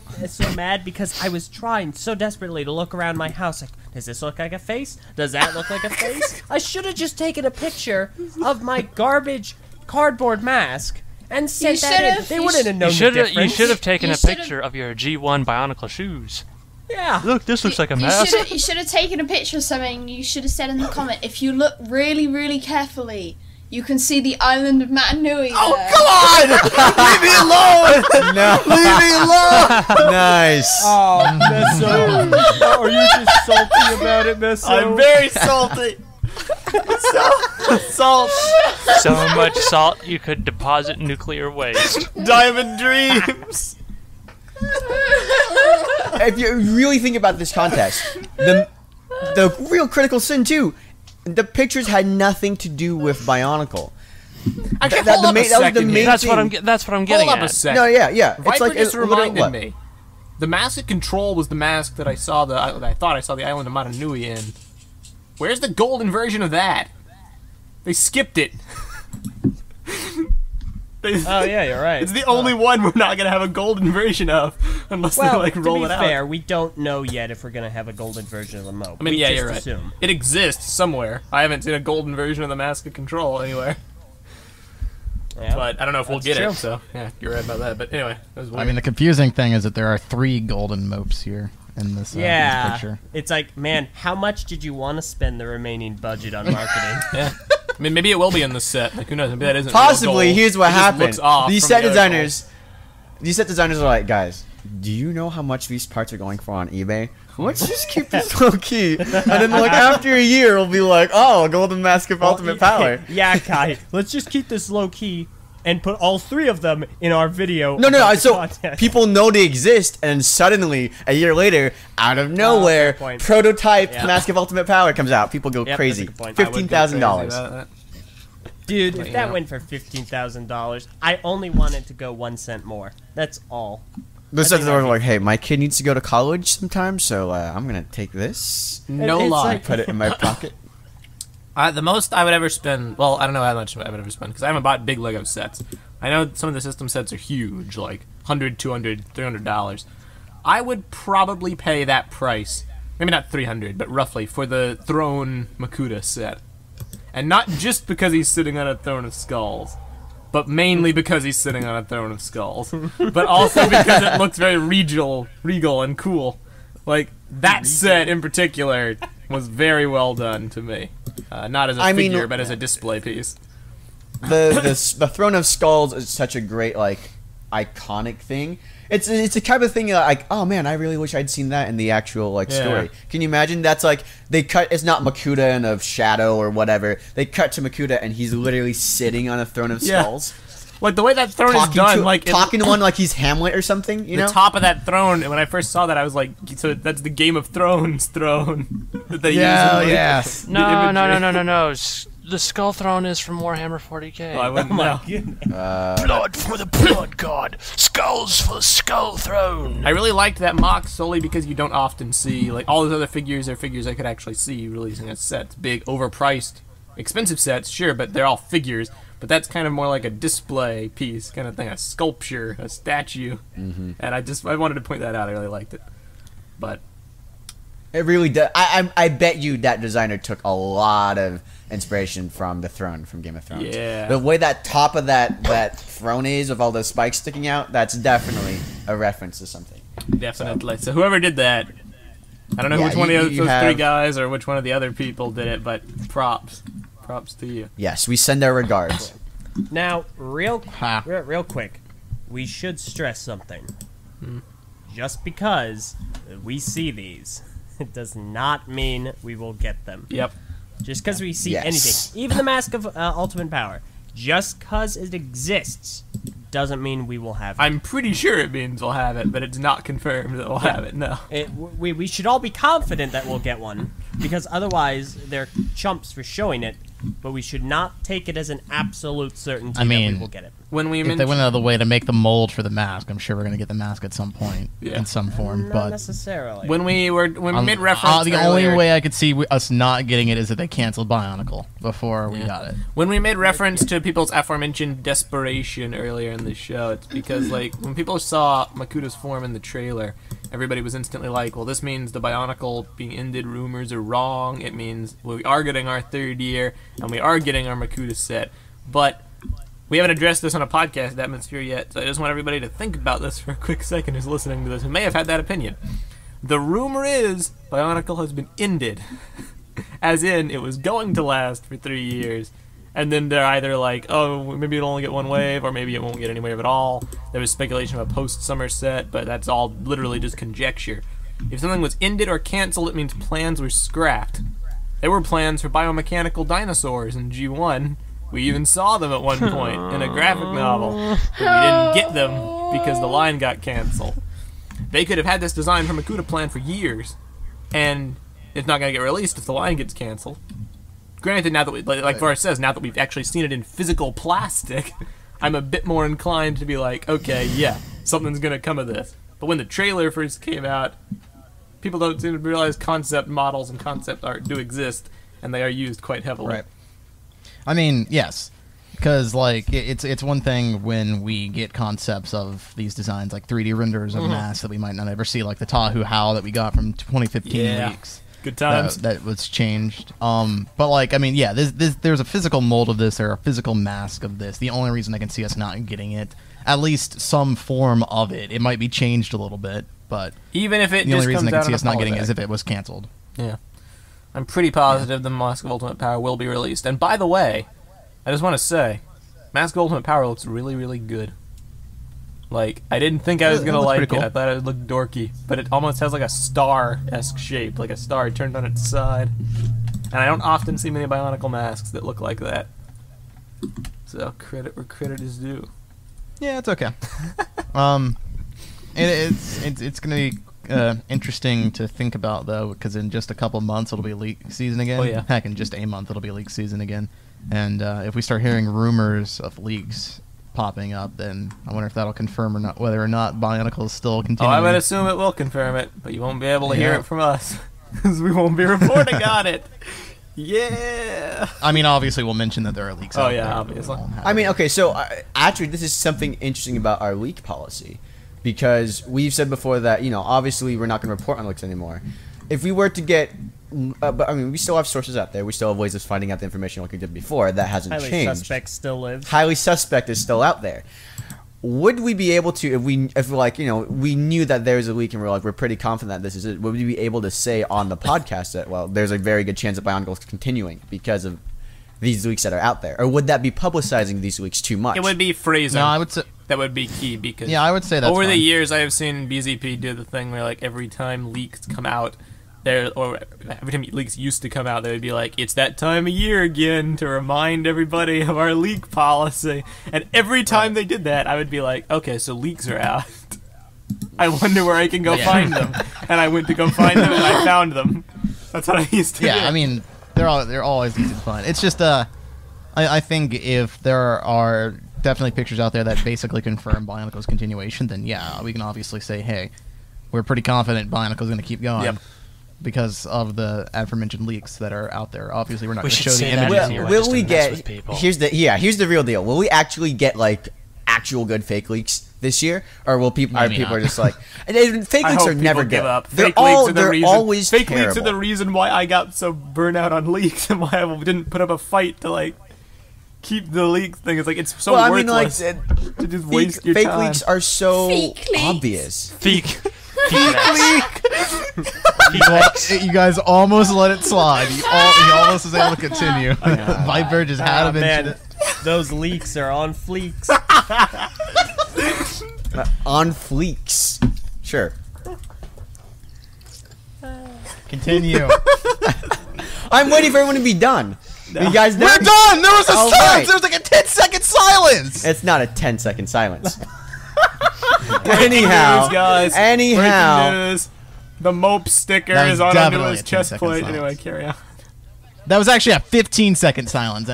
mad because I was trying so desperately to look around my house. Like, does this look like a face? Does that look like a face? I should have just taken a picture of my garbage cardboard mask and sent that in. should've- They you wouldn't have known the You difference. should have taken You a should've- picture of your G1 Bionicle shoes. Yeah. Look, this looks like a mask. You should have taken a picture of something. You should have said in the comment, if you look really, really carefully, you can see the island of Matanui. Oh, there. come on! Leave me alone! No. Leave me alone! Nice. Oh, Meso. Are you just salty about it, Meso? I'm very salty. Salt. So much salt you could deposit nuclear waste. Diamond dreams. If you really think about this contest, the the real critical sin too. The pictures had nothing to do with BIONICLE. Actually, That- hold the up ma- a that was the second main here. That's what thing. I'm getting Hold up a at. second. No, yeah. It's Viper like just reminded what? me. The mask of control was the mask that I saw that I thought I saw the island of Maranui in. Where's the golden version of that? They skipped it. Oh yeah, you're right. It's the only one we're not gonna have a golden version of, unless they Well, like roll to be it out. fair, we don't know yet if we're gonna have a golden version of the Mo. I mean, we yeah, just you're right. assume. It exists somewhere. I haven't seen a golden version of the Mask of Control anywhere. Yeah. But I don't know if we'll That's get true. it. So yeah, you're right about that. But anyway, that was I mean, the confusing thing is that there are 3 golden mopes here in this, Yeah, this picture. it's like, man, how much did you want to spend the remaining budget on marketing? yeah. I mean, maybe it will be in the set. Like, who knows? Maybe that isn't Possibly. real gold. Here's what It just happened. looks off These from set the other designers. These set designers are like, guys, do you know how much these parts are going for on eBay? Let's just keep this low key, and then like after a year, we'll be like, oh, Golden Mask of Ultimate Power. Yeah, Kai, let's just keep this low key and put all 3 of them in our video. No. about the So contest. people know they exist, and suddenly a year later, out of nowhere, fair point. prototype Yeah. Mask of Ultimate Power comes out. People go Yep, crazy. that's a good point. I would go crazy $15,000. about that. Dude, But, if you that know. went for $15,000, I only want it to go 1 cent more. That's all. The set think designers are that'd like, hey, my kid needs to go to college sometime, so I'm gonna take this, No It's lie. like- put it in my pocket. The most I would ever spend, well, I don't know how much I would ever spend, because I haven't bought big Lego sets. I know some of the system sets are huge, like $100, $200, $300. I would probably pay that price, maybe not $300, but roughly, for the Throne Makuta set. And not just because he's sitting on a throne of skulls, but mainly because he's sitting on a throne of skulls. But also because it looks very regal and cool. Like, that set in particular was very well done to me. Not as a figure, but as a display piece. The Throne of Skulls is such a great, like, iconic thing. It's a type of thing like, oh man, I really wish I'd seen that in the actual like Yeah. story. Can you imagine? That's like they cut. It's not Makuta and of Shadow or whatever. They cut to Makuta and he's literally sitting on a throne of Yeah. skulls, Like, the way that throne is done, like, talking to one like he's Hamlet or something. You the know? top of that throne, and when I first saw that, I was like, so that's the Game of Thrones throne that they use. Yeah, in, like, yes. the No. No. The Skull Throne is from Warhammer 40k. Oh, I wouldn't know. Blood for the Blood God. Skulls for the Skull Throne. I really liked that mock solely because you don't often see, like, all those other figures are figures I could actually see releasing as sets. Big, overpriced, expensive sets, sure, but they're all figures. But that's kind of more like a display piece kind of thing, a sculpture, a statue. And I wanted to point that out. I really liked it. But It really does. I bet you that designer took a lot of inspiration from the throne from Game of Thrones. Yeah. The way that top of that throne is with all those spikes sticking out, that's definitely a reference to something. definitely. So whoever did that, I don't know Yeah, which one of you those 3 have- guys or which one of the other people did it, but props to you. Yes, we send our regards. Now, real Ha. quick, we should stress something. Just because we see these, it does not mean we will get them. Yep. Just because we see Yes. anything, even the Mask of Ultimate Power, just because it exists, doesn't mean we will have it. I'm pretty sure it means we'll have it, but it's not confirmed that we'll have it. No. We should all be confident that we'll get one, because otherwise they're chumps for showing it, but we should not take it as an absolute certainty I mean, that we will get it. When we If they mentioned, went out of the way to make the mold for the mask, I'm sure we're gonna get the mask at some point Yeah. in some form. Not But necessarily. when we made reference, the earlier, only way I could see us not getting it is that they canceled Bionicle before we got it. when we made reference to people's aforementioned desperation earlier in the show, it's because like when people saw Makuta's form in the trailer, everybody was instantly like, "Well, this means the Bionicle being ended rumors are wrong. It means we are getting our 3rd year and we are getting our Makuta set." But we haven't addressed this on a podcast atmosphere yet, so I just want everybody to think about this for a quick second who's listening to this who may have had that opinion. The rumor is Bionicle has been ended. As in, it was going to last for 3 years, and then they're either like, oh, maybe it'll only get 1 wave, or maybe it won't get any wave at all. There was speculation of a post-summer set, but that's all literally just conjecture. If something was ended or canceled, it means plans were scrapped. There were plans for biomechanical dinosaurs in G1. We even saw them at one point in a graphic novel, but we didn't get them because the line got canceled. They could have had this design from Makuta plan for years, and it's not going to get released if the line gets canceled. Granted, now that like Var says, now that we've actually seen it in physical plastic, I'm a bit more inclined to be like, okay, yeah, something's going to come of this. But when the trailer first came out, people don't seem to realize concept models and concept art do exist, and they are used quite heavily. Right. I mean, yes, because like it's one thing when we get concepts of these designs, like 3D renders of masks that we might not ever see, like the Tahu How that we got from 2015 leaks. Good times. That was changed. But like, I mean, yeah, there's a physical mold of this, or a physical mask of this. The only reason I can see us not getting it, at least some form of it, it might be changed a little bit, but even if it the just only reason I comes can see out us not getting it is if it was canceled. Yeah. I'm pretty positive the Mask of Ultimate Power will be released. And by the way, I just want to say, Mask of Ultimate Power looks really, really good. Like, I didn't think I was going to like it. cool. I thought it would look dorky. But it almost has like a star-esque shape, like a star turned on its side. And I don't often see many Bionicle masks that look like that. So, credit where credit is due. Yeah, it's okay. It's going to be interesting to think about, though, because in just a couple months it'll be leak season again. Oh, yeah. Heck, in just a month it'll be leak season again. And if we start hearing rumors of leaks popping up, then I wonder if that'll confirm or not, whether or not Bionicle is still continuing. Oh, I would assume it will confirm it, but you won't be able to hear it from us, because we won't be reporting on it. Yeah. I mean, obviously we'll mention that there are leaks. Oh, out yeah, there, obviously. I mean, okay, so actually, this is something interesting about our leak policy, because we've said before that, you know, obviously we're not going to report on leaks anymore. If we were to get, but I mean, we still have sources out there. We still have ways of finding out the information like we did before. That hasn't Highly changed. suspect still lives. Highly suspect is still out there. Would we be able to, if like, you know, we knew that there's a leak and we're pretty confident that this is it, would we be able to say on the podcast that, well, there's a very good chance that Bionicle is continuing because of these leaks that are out there? Or would that be publicizing these leaks too much? It would be phrasing. No, I would say. That would be key, because Yeah, I would say that's over the fine. years I have seen BZP do the thing where, like, every time leaks come out, or every time leaks used to come out, they would be like, it's that time of year again to remind everybody of our leak policy. And every time they did that, I would be like, okay, so leaks are out. I wonder where I can go find them. And I went to go find them, and I found them. That's what I used to do. Yeah, I mean, they're always easy to find. It's just I think if there are definitely pictures out there that basically confirm Bionicle's continuation, then yeah, we can obviously say, hey, we're pretty confident Bionicle's going to keep going. Yep. Because of the aforementioned leaks that are out there. Obviously, we're not We going to should show the say that images. anyway. Will just to we mess get? with people. Here's the real deal. Will we actually get like actual good fake leaks this year, or will people? Maybe People not. are just like fake I leaks hope are never people give good. up. They're Fake leaks are the they're reason. always Fake terrible. leaks are the reason why I got so burnt out on leaks and why I didn't put up a fight to like keep the leaks thing. It's like it's so well, I mean, like worthless to just waste your fake time. leaks are so Fake leaks. obvious. Feek. You guys almost let it slide. He almost was able to continue. Viper just had to mention it. Those leaks are on fleeks. On Fleeks. Sure. Continue. I'm waiting for everyone to be done. You guys done? We're done! There was a All silence! right. There was like a 10-second silence! It's not a 10-second silence. Breaking anyhow, news, guys. anyhow. Breaking news. The Mope sticker That was is on under definitely his a 10-second chest plate. silence. Anyway, carry on. That was actually a 15-second silence.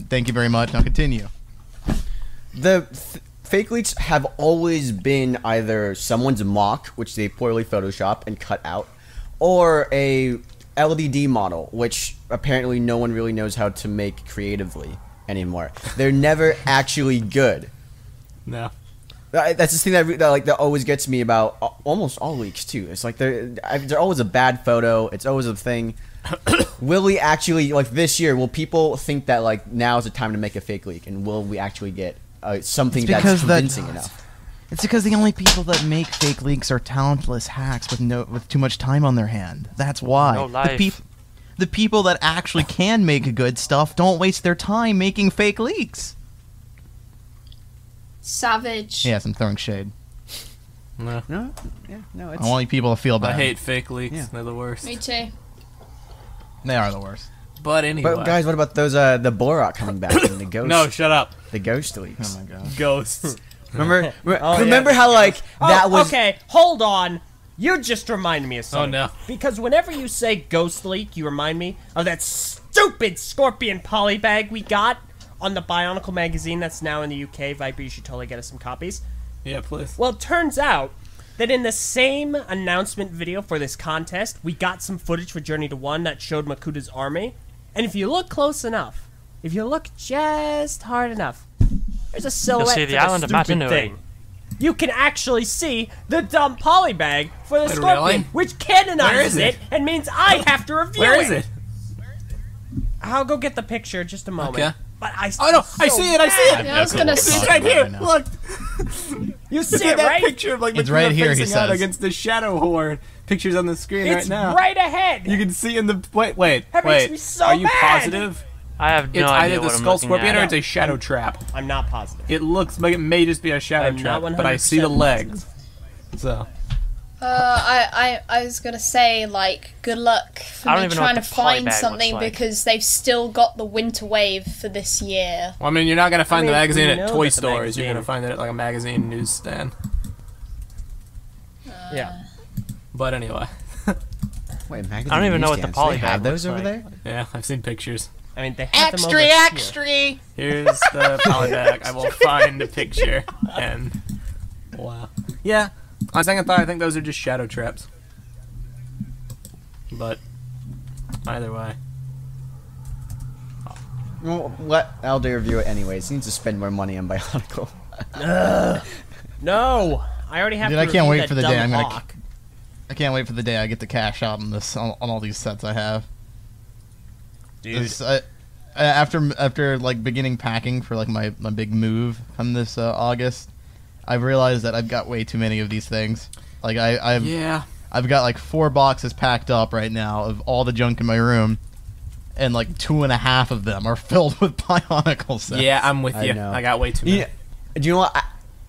Thank you very much. Now continue. The fake leaks have always been either someone's mock, which they poorly Photoshop and cut out, or a LDD model, which apparently no one really knows how to make creatively anymore. They're never actually good. No. That's the thing that always gets me about almost all leaks too. It's like they're always a bad photo. It's always a thing. Will we actually, like this year, will people think that like now is the time to make a fake leak, and will we actually get something that's convincing enough? It's because the only people that make fake leaks are talentless hacks with too much time on their hand. That's why. No life. The people that actually can make good stuff don't waste their time making fake leaks. Savage. Yes, I'm throwing shade. No. No, yeah, no. It's I want you people to feel bad. I hate fake leaks. Yeah. They're the worst. Me too. They are the worst. But anyway. But guys, what about those the Borat coming back and the ghost? No, shut up. The ghost leaks. Oh my god. Ghosts. Remember Oh, remember yeah. how like that was Okay, hold on. You just reminded me of something. Oh, no. Because whenever you say Ghost Leak, you remind me of that stupid Scorpion polybag we got on the BIONICLE magazine that's now in the UK. Viper, you should totally get us some copies. Yeah, please. Well, it turns out that in the same announcement video for this contest, we got some footage for Journey to 1 that showed Makuta's army. And if you look close enough, if you look just hard enough, there's a silhouette see the for island of the stupid Matanui. thing. You can actually see the dumb polybag for the Wait, Scorpion, really? which Where canonizes is it it? and means I have to review Where is it? I'll go get the picture in just a moment. Okay. But I Oh no! I see it! I see it! Yeah, I was gonna It's say. It's right here! now. Look! You see See it, that right? picture of like It's Makuta right here, he facing out says. against the shadow horde. Pictures on the screen It's right now. right ahead. You can see in the wait. That makes me so Are you mad. positive? I have no It's idea either the what I'm skull looking scorpion or at. it's a shadow trap. I'm not positive. It looks like it may just be a shadow I'm trap, not but I see the 100% legs. So I was gonna say, like, good luck for I don't me even know trying what to the find polybag something looks like. because they've still got the winter wave for this year. well, I mean, you're not gonna find I mean, the magazine we at know toy that the stores. You're magazine- gonna find it at like a magazine newsstand. Yeah. But anyway, Wait, magazine I don't even know what the newsstands, they polybag have those looks over like. there? yeah, I've seen pictures. I mean, they have them over here. Here's the polybag. I will find a picture and wow. Yeah, on second thought, I think those are just shadow traps. But either way, Well, let Eljay review it anyways. He needs to spend more money on BIONICLE. No, I already have Dude, to I can't review wait that for the dumb day I'm gonna- hawk. I can't wait for the day I get to cash out on this on all these sets I have. Dude. It's, after like beginning packing for like my big move come this August, I've realized that I've got way too many of these things. Like I've yeah. I've got like 4 boxes packed up right now of all the junk in my room, and like 2.5 of them are filled with BIONICLE sets. Yeah, I'm with I you. know. I got way too many. Yeah. Do you know what?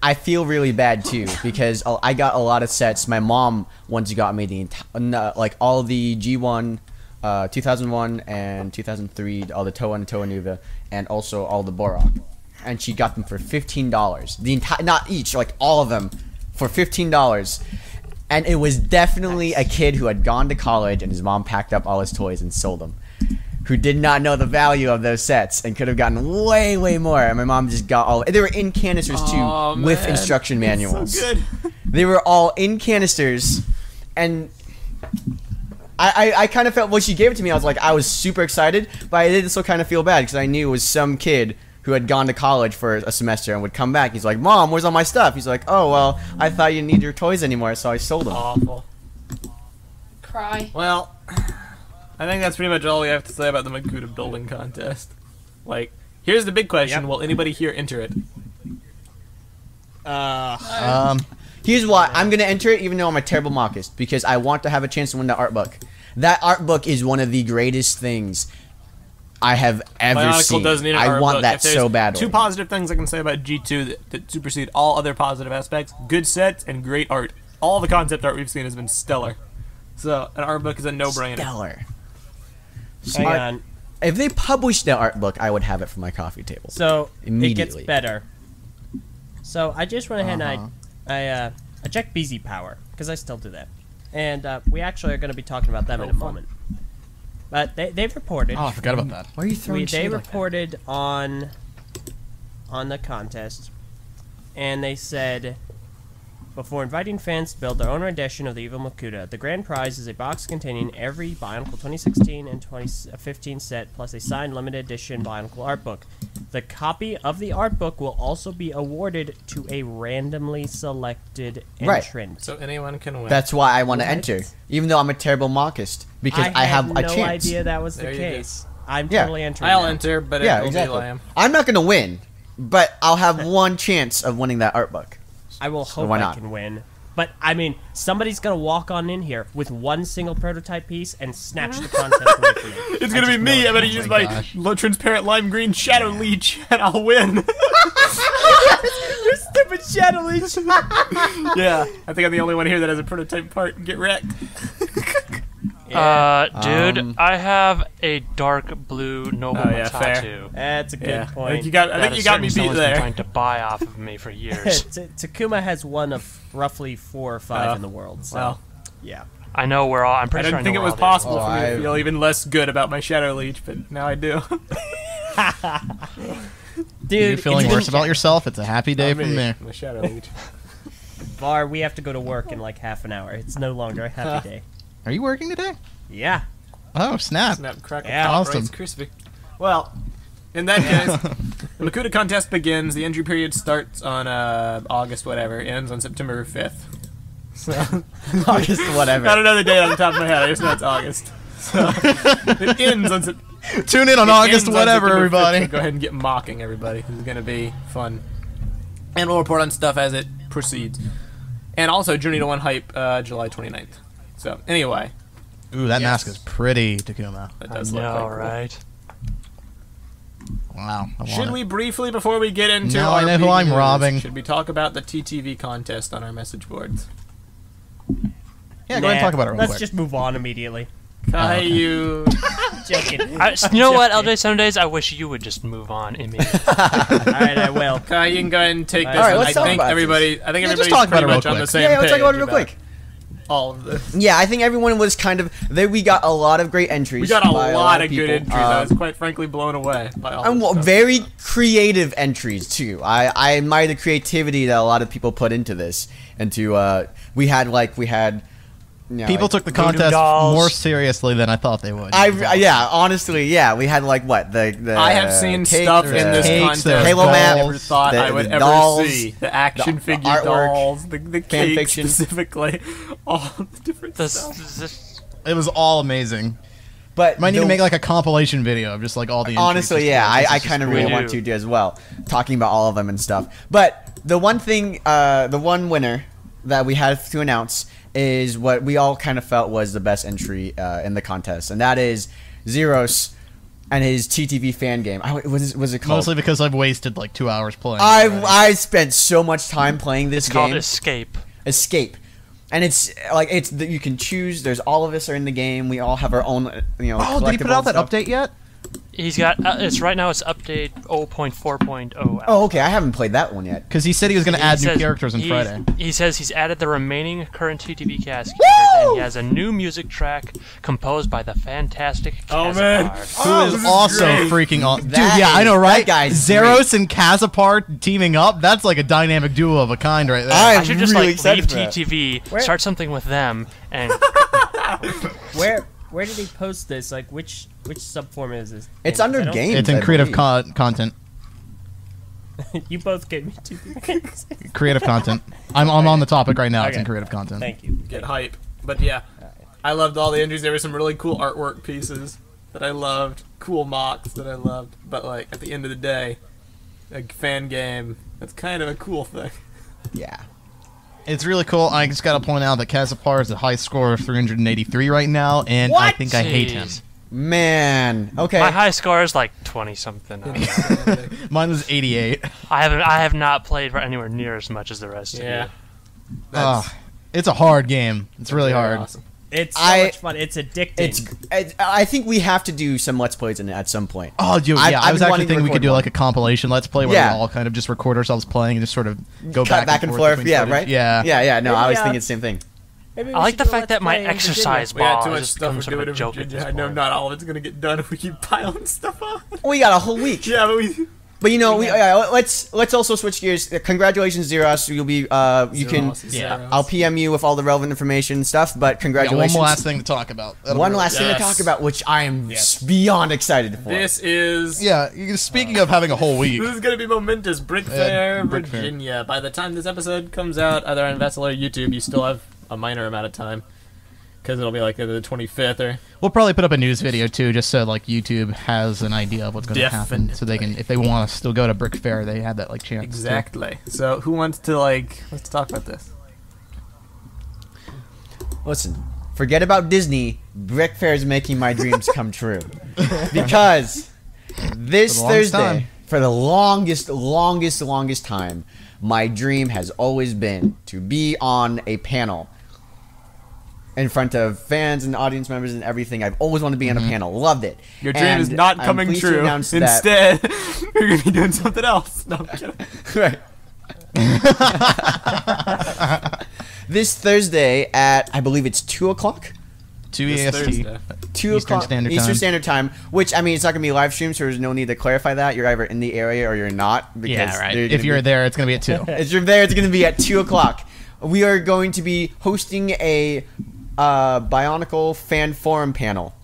I feel really bad too because I got a lot of sets. My mom once got me the like all the G1, 2001 and 2003, all the Toa and Toa Nuva, and also all the Borak, and she got them for $15. The entire, not each, like all of them, for $15. And it was definitely a kid who had gone to college and his mom packed up all his toys and sold them, who did not know the value of those sets and could have gotten way, way more. And my mom just got all. They were in canisters too, Oh, with man. instruction manuals. So good. They were all in canisters, and I kind of felt when she gave it to me, I was super excited, but I did still kind of feel bad because I knew it was some kid who had gone to college for a semester and would come back. He's like, "Mom, where's all my stuff?" He's like, "Oh, well, I thought you didn't need your toys anymore, so I sold them." Awful. Cry. Well, I think that's pretty much all we have to say about the Makuta Building Contest. Like, here's the big question: Yep. will anybody here enter it? Here's why I'm gonna enter it, even though I'm a terrible mockist, because I want to have a chance to win the art book. That art book is one of the greatest things I have ever BIONICLE seen. doesn't need an I art want book. that If there's so badly. Two positive things I can say about G2 that supersede all other positive aspects: good sets and great art. All the concept art we've seen has been stellar. So an art book is a no-brainer. Stellar. Hang on. If they published the art book, I would have it for my coffee table. So it Immediately. gets better. So I just went ahead and I checked BZ Power because I still do that, and we actually are going to be talking about them in a moment. But they've reported. Oh, I forgot about that. Why are you throwing They shade like that? reported on the contest, and they said, before inviting fans to build their own rendition of the Evil Makuta, the grand prize is a box containing every BIONICLE 2016 and 2015 set, plus a signed limited edition BIONICLE art book. The copy of the art book will also be awarded to a randomly selected Right. entrant. So anyone can win. That's why I want to enter, even though I'm a terrible mockist, because I have had a no chance. idea that was the There you case. I'm Yeah. totally entering. I'll now. enter, but Yeah, it'll exactly. be lame. I'm not gonna win, but I'll have one chance of winning that art book. I will hope why I not? can win. But, I mean, somebody's going to walk on in here with one single prototype piece and snatch the contest away from me. It's gonna be me. I'm gonna use my gosh. transparent lime green shadow leech, and I'll win. Your stupid shadow leech. Yeah, I think I'm the only one here that has a prototype part. Get wrecked. Dude, I have a dark blue Noble Oh, yeah, fair. tattoo. That's a good Yeah, point. I think you got. I that think a you got me certain beat someone's been there. trying to buy off of me for years. Takuma has one of roughly 4 or 5 in the world. So. Well, Yeah. I know we're all. I'm I pretty sure didn't think it know was we're all possible Oh, for me to I- feel even less good about my Shadow Leech, but now I do. Dude, You're feeling it's worse been- about yourself. It's a happy day from there. My Shadow Leech. Var, we have to go to work in like half an hour. It's no longer a happy day. Are you working today? Yeah. Oh, snap. Snap, crackle, Yeah, pop, awesome. Rice Krispie. Well, in that case, the Makuta contest begins. The entry period starts on August whatever, ends on September 5th. So, August whatever. not another date on the top of my head. I just know it's August. So, it ends on September. Tune in on August whatever, everybody. Go ahead and get mocking everybody. This is going to be fun. And we'll report on stuff as it proceeds. And also, Journey to One Hype, July 29th. So, anyway. Ooh, that Yes. mask is pretty, Takuma. That I does look know, quite cool. right? Wow. I want Should it. we briefly, before we get into No, our I know who big I'm news, robbing. should we talk about the TTV contest on our message boards? Yeah, go ahead and talk about it real Let's quick. just move on immediately. Caillou. Joking. You know what, Eljay? Some days I wish you would just move on immediately. Alright, I will. Caillou, you can go ahead and take this. Alright, one. let's I talk think about everybody. I think Yeah, just everybody's talk about pretty it real much on the quick. same Yeah, let's talk page about it real quick. all of this. Yeah, I think everyone was kind of. We got a lot of great entries. We got a by lot of people. good entries. I was quite frankly blown away by all And this stuff. very creative entries too. I admire the creativity that a lot of people put into this. We had. You know, People like, took the Voodoo contest dolls. more seriously than I thought they would. Yeah, honestly, yeah, we had like what the. I have seen cake- stuff the in this cakes, contest the Halo that map, I never thought the- I would the ever dolls, see. The action the figure artwork, dolls, the fan cake fiction. specifically, all the different stuff. This, It was all amazing. But Might need the- to make like a compilation video of just like all the entries. Honestly, just yeah, like, this I is just kind of cool. really We want do. to do as well, talking about all of them and stuff. But the one thing, the one winner that we had to announce is what we all kind of felt was the best entry in the contest, and that is Zeros and his TTV fan game. What was it called? Mostly because I've wasted like 2 hours playing. I spent so much time playing this it's called game. Escape. Escape. And you can choose. There's all of us are in the game. We all have our own, Oh, did he put out that update yet? He's got. It's right now. It's update 0.4.0. Oh, okay. I haven't played that one yet. Because he said he was going to add new says characters on Friday. He says he's added the remaining current TTV cast characters, and he has a new music track composed by the fantastic Oh, man. Kazapar. Who is also freaking awesome. Dude, That yeah, I is- know, right? that guy's Zeros and Kazapar teaming up? That's like a dynamic duo of a kind right there. I I'm should just really like excited leave for that. TTV, Where- start something with them, and Where did he post this? Like, which subform is this? It's in? under I don't- games. It's in I creative believe. content. You both gave me two things. Creative content. I'm on the topic right now. It's in Okay. creative content. Thank you. Get hype. But yeah, I loved all the entries. There were some really cool artwork pieces that I loved, cool mocks that I loved. But like at the end of the day, a fan game, that's kind of a cool thing. Yeah. It's really cool. I just got to point out that Kazapar is a high score of 383 right now, and I What? think I hate him. Jeez. Man. Okay. my high score is like 20 something. Mine was 88. I have not played anywhere near as much as the rest Yeah. of Ah, it's a hard game. It's really very hard. Awesome. It's so I- much fun. It's addicting. I think we have to do some Let's Plays in it at some point. Oh, dude, I've- yeah. I've I was been actually wanting to thinking we could record do one. like a compilation Let's Play where Yeah. we all kind of just record ourselves playing and just sort of go Cut back and forth. between Yeah, footage. right? Yeah. Yeah. No, I was Maybe, thinking the same thing. Maybe we I like should the do a fact Let's that my Play in exercise We had ball too much has stuff become we're sort of doing a in joke at Virginia. this I know point. not all of it's gonna get done if we keep piling stuff on. We got a whole week. Yeah, but we. But let's also switch gears. Congratulations, Zeros. You'll be you can. Yeah. I'll PM you with all the relevant information and stuff. But Yeah, congratulations. one last thing to talk about. That'll One be- last thing to Yes. talk about, which I am beyond excited for. This is. Yeah, speaking of having a whole week. This is gonna be momentous. BrickFair, BrickFair. Virginia. By the time this episode comes out, either on Vessel or YouTube, you still have a minor amount of time. Because it'll be like the 25th or. We'll probably put up a news video too, just so like YouTube has an idea of what's going to happen, so they can, if they want to still go to BrickFair, they have that like chance. Exactly. So who wants to let's talk about this. Listen, forget about Disney. BrickFair is making my dreams come true. Because this For the longest Thursday, time. for the longest time, my dream has always been to be on a panel in front of fans and audience members and everything. I've always wanted to be on a panel. Loved it. Your dream is And not I'm coming pleased to true. announce that- Instead, you're gonna be doing something else. No, I'm kidding. Right. this Thursday at, I believe it's 2 o'clock. 2 This EST. Thursday. 2 Eastern o'clock Standard Eastern Time. Standard Time, which I mean it's not gonna be live stream, so there's no need to clarify that. You're either in the area or you're not. Because Yeah, right. they're If gonna you're be- there, it's going to be at 2. if you're there, it's gonna be at 2 o'clock. We are going to be hosting a BIONICLE fan forum panel.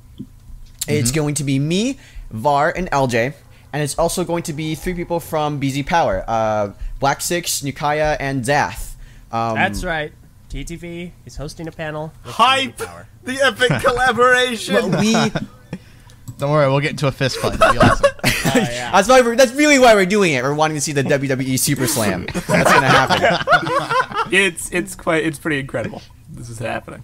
It's going to be me, Var, and Eljay, and it's also going to be 3 people from BZ Power, Black Six, Nukaya, and Zath. That's right. TTV is hosting a panel. with Hype! TTV Power. The epic collaboration. But we. Don't worry, we'll get into a fist fight. It'll be awesome. Yeah. That's really why we're doing it. We're wanting to see the WWE Super Slam. That's gonna happen. It's pretty incredible. This is happening.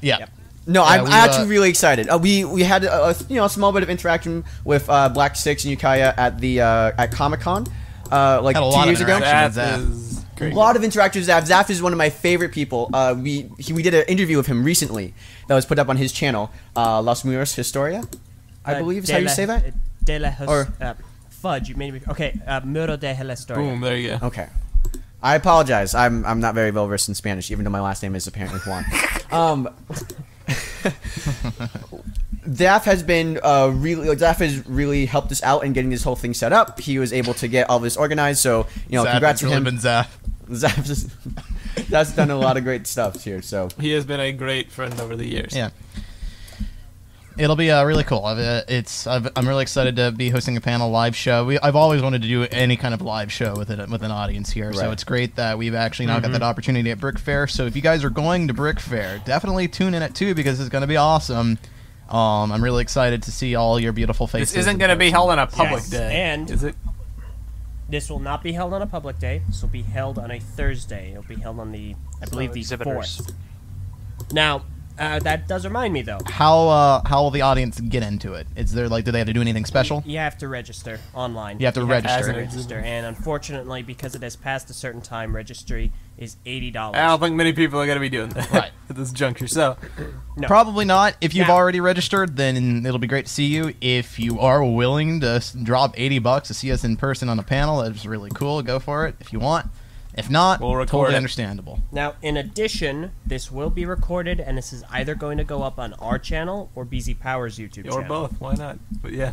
Yeah. Yep. No, I'm we, actually really excited. We had a small bit of interaction with Black Six and Yukaya at Comic-Con like Had a 2 lot of years ago. interaction. That Zaf. is A great. lot of interactions with Zaf. Zaf is one of my favorite people. We did an interview with him recently that was put up on his channel, Los Muros Historia, I believe is how you say that. De la Or- fudge. You made me. Okay. Muro de la Historia. Boom, there you go. Okay. I apologize. I'm not very well versed in Spanish, even though my last name is apparently Juan. Zaf has been Zaf has really helped us out in getting this whole thing set up. He was able to get all this organized, so Zaf congrats has to really him. been Zaf. That's done a lot of great stuff here. So He has been a great friend over the years. Yeah. It'll be really cool. I'm really excited to be hosting a panel live show. I've always wanted to do any kind of live show with an audience here, so Right. it's great that we've actually now got that opportunity at BrickFair. So if you guys are going to BrickFair, definitely tune in at 2 because it's going to be awesome. I'm really excited to see all your beautiful faces. This isn't going to be held on a public Yes, day. and- is it? This will not be held on a public day. This will be held on a Thursday. It'll be held on the, I believe, the exhibitors. 4th. Now, that does remind me though. How will the audience get into it? Is there do they have to do anything special? You have to register online. You have to register. register, and unfortunately, because it has passed a certain time, registry is $80. I don't think many people are going to be doing that Right. at this juncture. So, No. Probably not. If you've Now- already registered, then it'll be great to see you. If you are willing to drop $80 to see us in person on a panel, that's really cool. Go for it if you want. If not, We'll record totally it. understandable. Now, in addition, this will be recorded, and this is either going to go up on our channel or BZ Power's YouTube or channel. both. Why not? But yeah.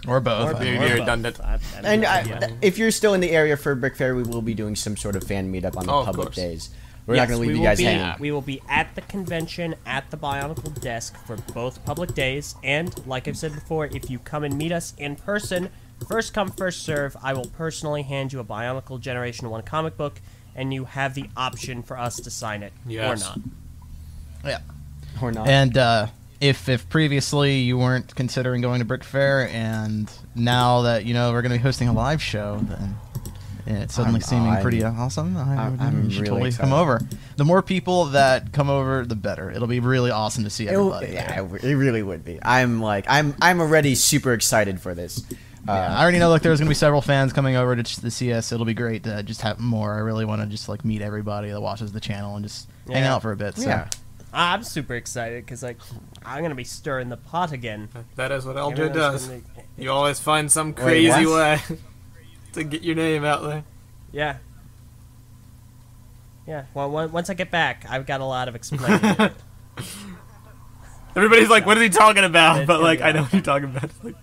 Or both. Or Be both. redundant. and Yeah. if you're still in the area for BrickFair, we will be doing some sort of fan meetup on the Oh, of public course. days. We're Yes, not going to leave we you will guys be- hanging. We will be at the convention at the BIONICLE desk for both public days, and like I've said before, if you come and meet us in person, first come, first serve, I will personally hand you a BIONICLE Generation 1 comic book, and you have the option for us to sign it or Yes. not. Yeah. Or not. And if previously you weren't considering going to BrickFair, and now that we're going to be hosting a live show, then it's suddenly seeming pretty awesome. I'm you should really totally excited. come over. The more people that come over, the better. It'll be really awesome to see everybody. Yeah, it really would be. I'm already super excited for this. Yeah, I already know there's going to be several fans coming over to see us. It'll be great to just have more. I really want to just meet everybody that watches the channel and just hang Yeah. out for a bit. So. Yeah. I'm super excited because I'm going to be stirring the pot again. That is what Eljay Everyone's does. gonna be- You always find some crazy what? way to get your name out there. Yeah. Yeah, well, once I get back, I've got a lot of explaining to do. Everybody's like, "What is he talking about?" It's But gonna be I know what you're talking about. It's like,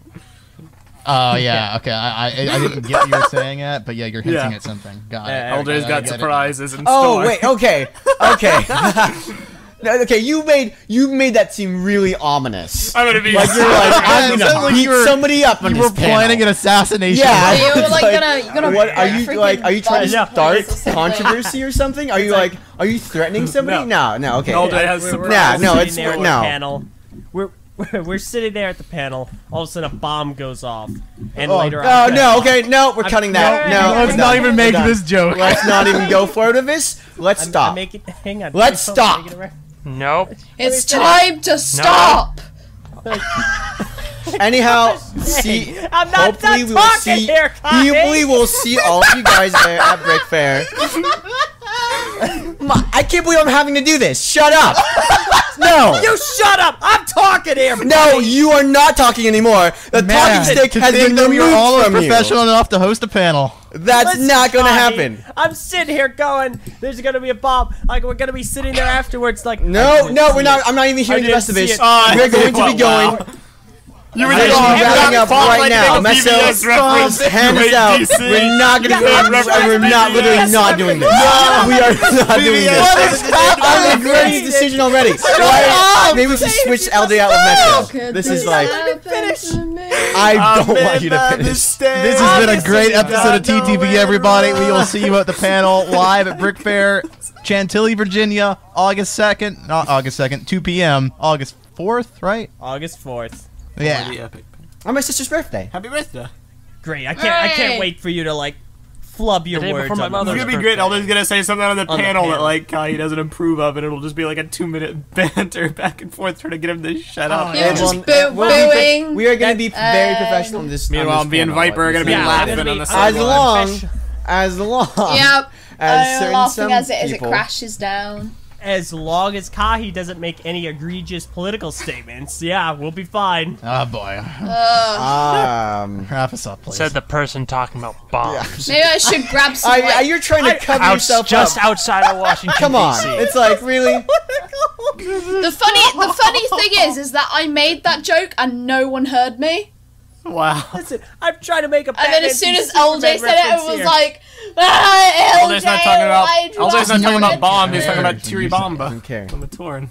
Oh yeah, okay. I didn't get what you were saying at, but yeah, you're hinting Yeah. at something. Got Yeah, it. Eljay's I got get it. surprises in Oh store. wait, okay. No, okay, you made that seem really ominous. I'm gonna be Like you're like I'm It gonna sounds like beat you were- somebody up on You this were planning an assassination. Yeah, So you were, it's like, gonna what are you freaking are you trying to bump start us or something? controversy or something? Are you are you threatening somebody? No, okay. Eljay has We're surprises. no, sitting it's- there at no. the panel. We're sitting there at the panel. All of a sudden, a bomb goes off, and later Oh on, no, okay, no, we're cutting that. No, Let's we're not done. even We're make done. this joke. Let's not even go forward with this. Let's stop. Hang on. Let's I'm stop. making it right. Nope. It's time to stop! Anyhow, see. I'm not Hopefully done we will talking see. here, Kahi. Hopefully we'll see all of you guys there at BrickFair. I can't believe I'm having to do this. Shut up. No! You shut up! I'm talking here! No, you are not talking anymore. The talking stick to has think been that you're removed almost from you. professional enough to host a panel. That's Listen, not gonna Kahi, happen. I'm sitting here going, there's gonna be a bomb. Like, we're gonna be sitting there afterwards like... No, we're not. I'm not even hearing the rest of this. We're going to be going. You were We're wrapping up right now. Meso, hand us out. We're not gonna. We're not literally not doing this. We are not doing this. I'm regretting this decision already. Maybe we should switch Eljay out with Meso. This is like. I don't want you to finish. This has been a great episode of TTV, everybody. We will see you at the panel live at BrickFair, Chantilly, Virginia, August 2nd. Not August 2nd, 2 p.m. August 4th, right? August 4th. Yeah. Epic. On my sister's birthday. Happy birthday. Great. I can't wait for you to like flub your The day words. before my on mother's It's gonna be birthday. great. Elday's gonna say something on the On the panel that panel. like Kahi doesn't approve of, and it'll just be like a 2-minute banter back and forth trying to get him to shut up. You're just We'll be- booing. We are going to be very professional in this. Meanwhile, on this me and panel, Viper are gonna be Yeah, laughing I'm gonna on be- the As sideline. long Yep. as certain laughing some as it people. crashes down. As long as Kahi doesn't make any egregious political statements, yeah, we'll be fine. Oh boy. Wrap us up, please. Said the person talking about bombs. Maybe I should grab some. You're trying to cover Out, yourself just up. outside of Washington, Come on, D.C. it's like really. The funny thing is that I made that joke and no one heard me. Wow. Listen, I'm trying to make a And then as soon as Superman LJ said it, reference it was here. like, LJ, Elday's not talking about. why'd you Elday's not ask talking me about that?" bomb. He's talking about Doesn't Tiribamba care. on the torn.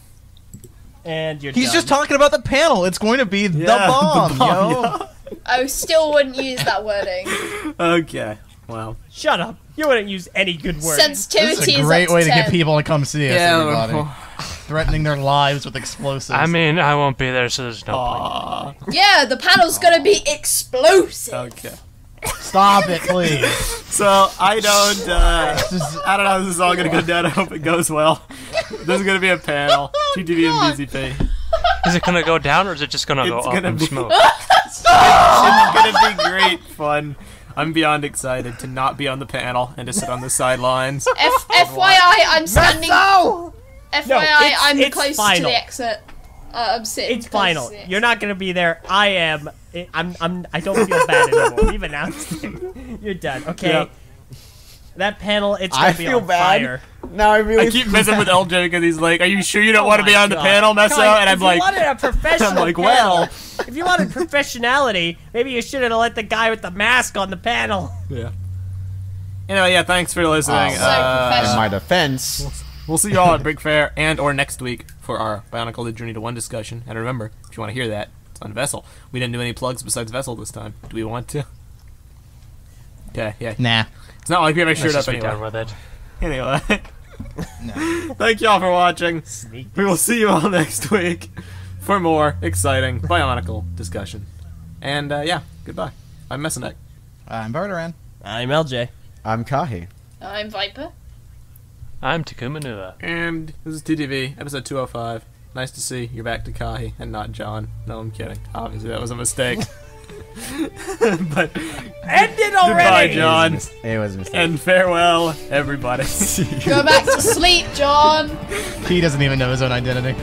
And you're He's done. just talking about the panel. It's going to be the bomb, yo. I still wouldn't use that wording. Okay. Wow. Shut up. You wouldn't use any good words. Sensitivity This is a is great up way to get 10. people to come see us, Yeah, everybody. well- Threatening their lives with explosives. I mean, I won't be there, so there's no point. Aw. Yeah, the panel's gonna be explosive. Okay. Stop it, please. So I don't know how this is all gonna go down. I hope it goes well. There's gonna be a panel. TTV and BZP. Is it gonna go down, or is it just gonna go It's up gonna in be- smoke? It's gonna be great fun. I'm beyond excited to not be on the panel and to sit on the sidelines. FYI, I'm standing. No! FYI, it's- I'm it's close to final. the exit. I'm sitting. It's close final. to the exit. You're not gonna be there. I am. I don't feel bad anymore. We've announced it. You're done. Okay. Yep. That panel, it's I gonna be feel on bad. fire. Now I really. I keep messing with Eljay because he's like, "Are you sure you don't want to be my on the God. panel, Meso?" Kai, And I'm like, if you wanted a professional I'm like, panel, well. if you wanted professionality, maybe you should have let the guy with the mask on the panel. "Yeah." Anyway, yeah. Thanks for listening. So professional. In my defense. We'll see you all at BrickFair and or next week for our BIONICLE The Journey to One discussion. And remember, if you want to hear that, it's on Vessel. We didn't do any plugs besides Vessel this time. Do we want to? Okay, yeah. Nah. It's not like we have our Let's shirt just up be done anyway. with it. Anyway. Thank y'all for watching. We will see you all next week for more exciting BIONICLE discussion. And yeah, goodbye. I'm Messinek. I'm Barteran. I'm LJ. I'm Kahi. I'm Viper. I'm Takuma Nua. And this is TTV, episode 205. Nice to see you're back to Kahi and not John. No, I'm kidding. Obviously, that was a mistake. But End it goodbye, already! John. It was a mistake. And farewell, everybody. Go back to sleep, John. He doesn't even know his own identity.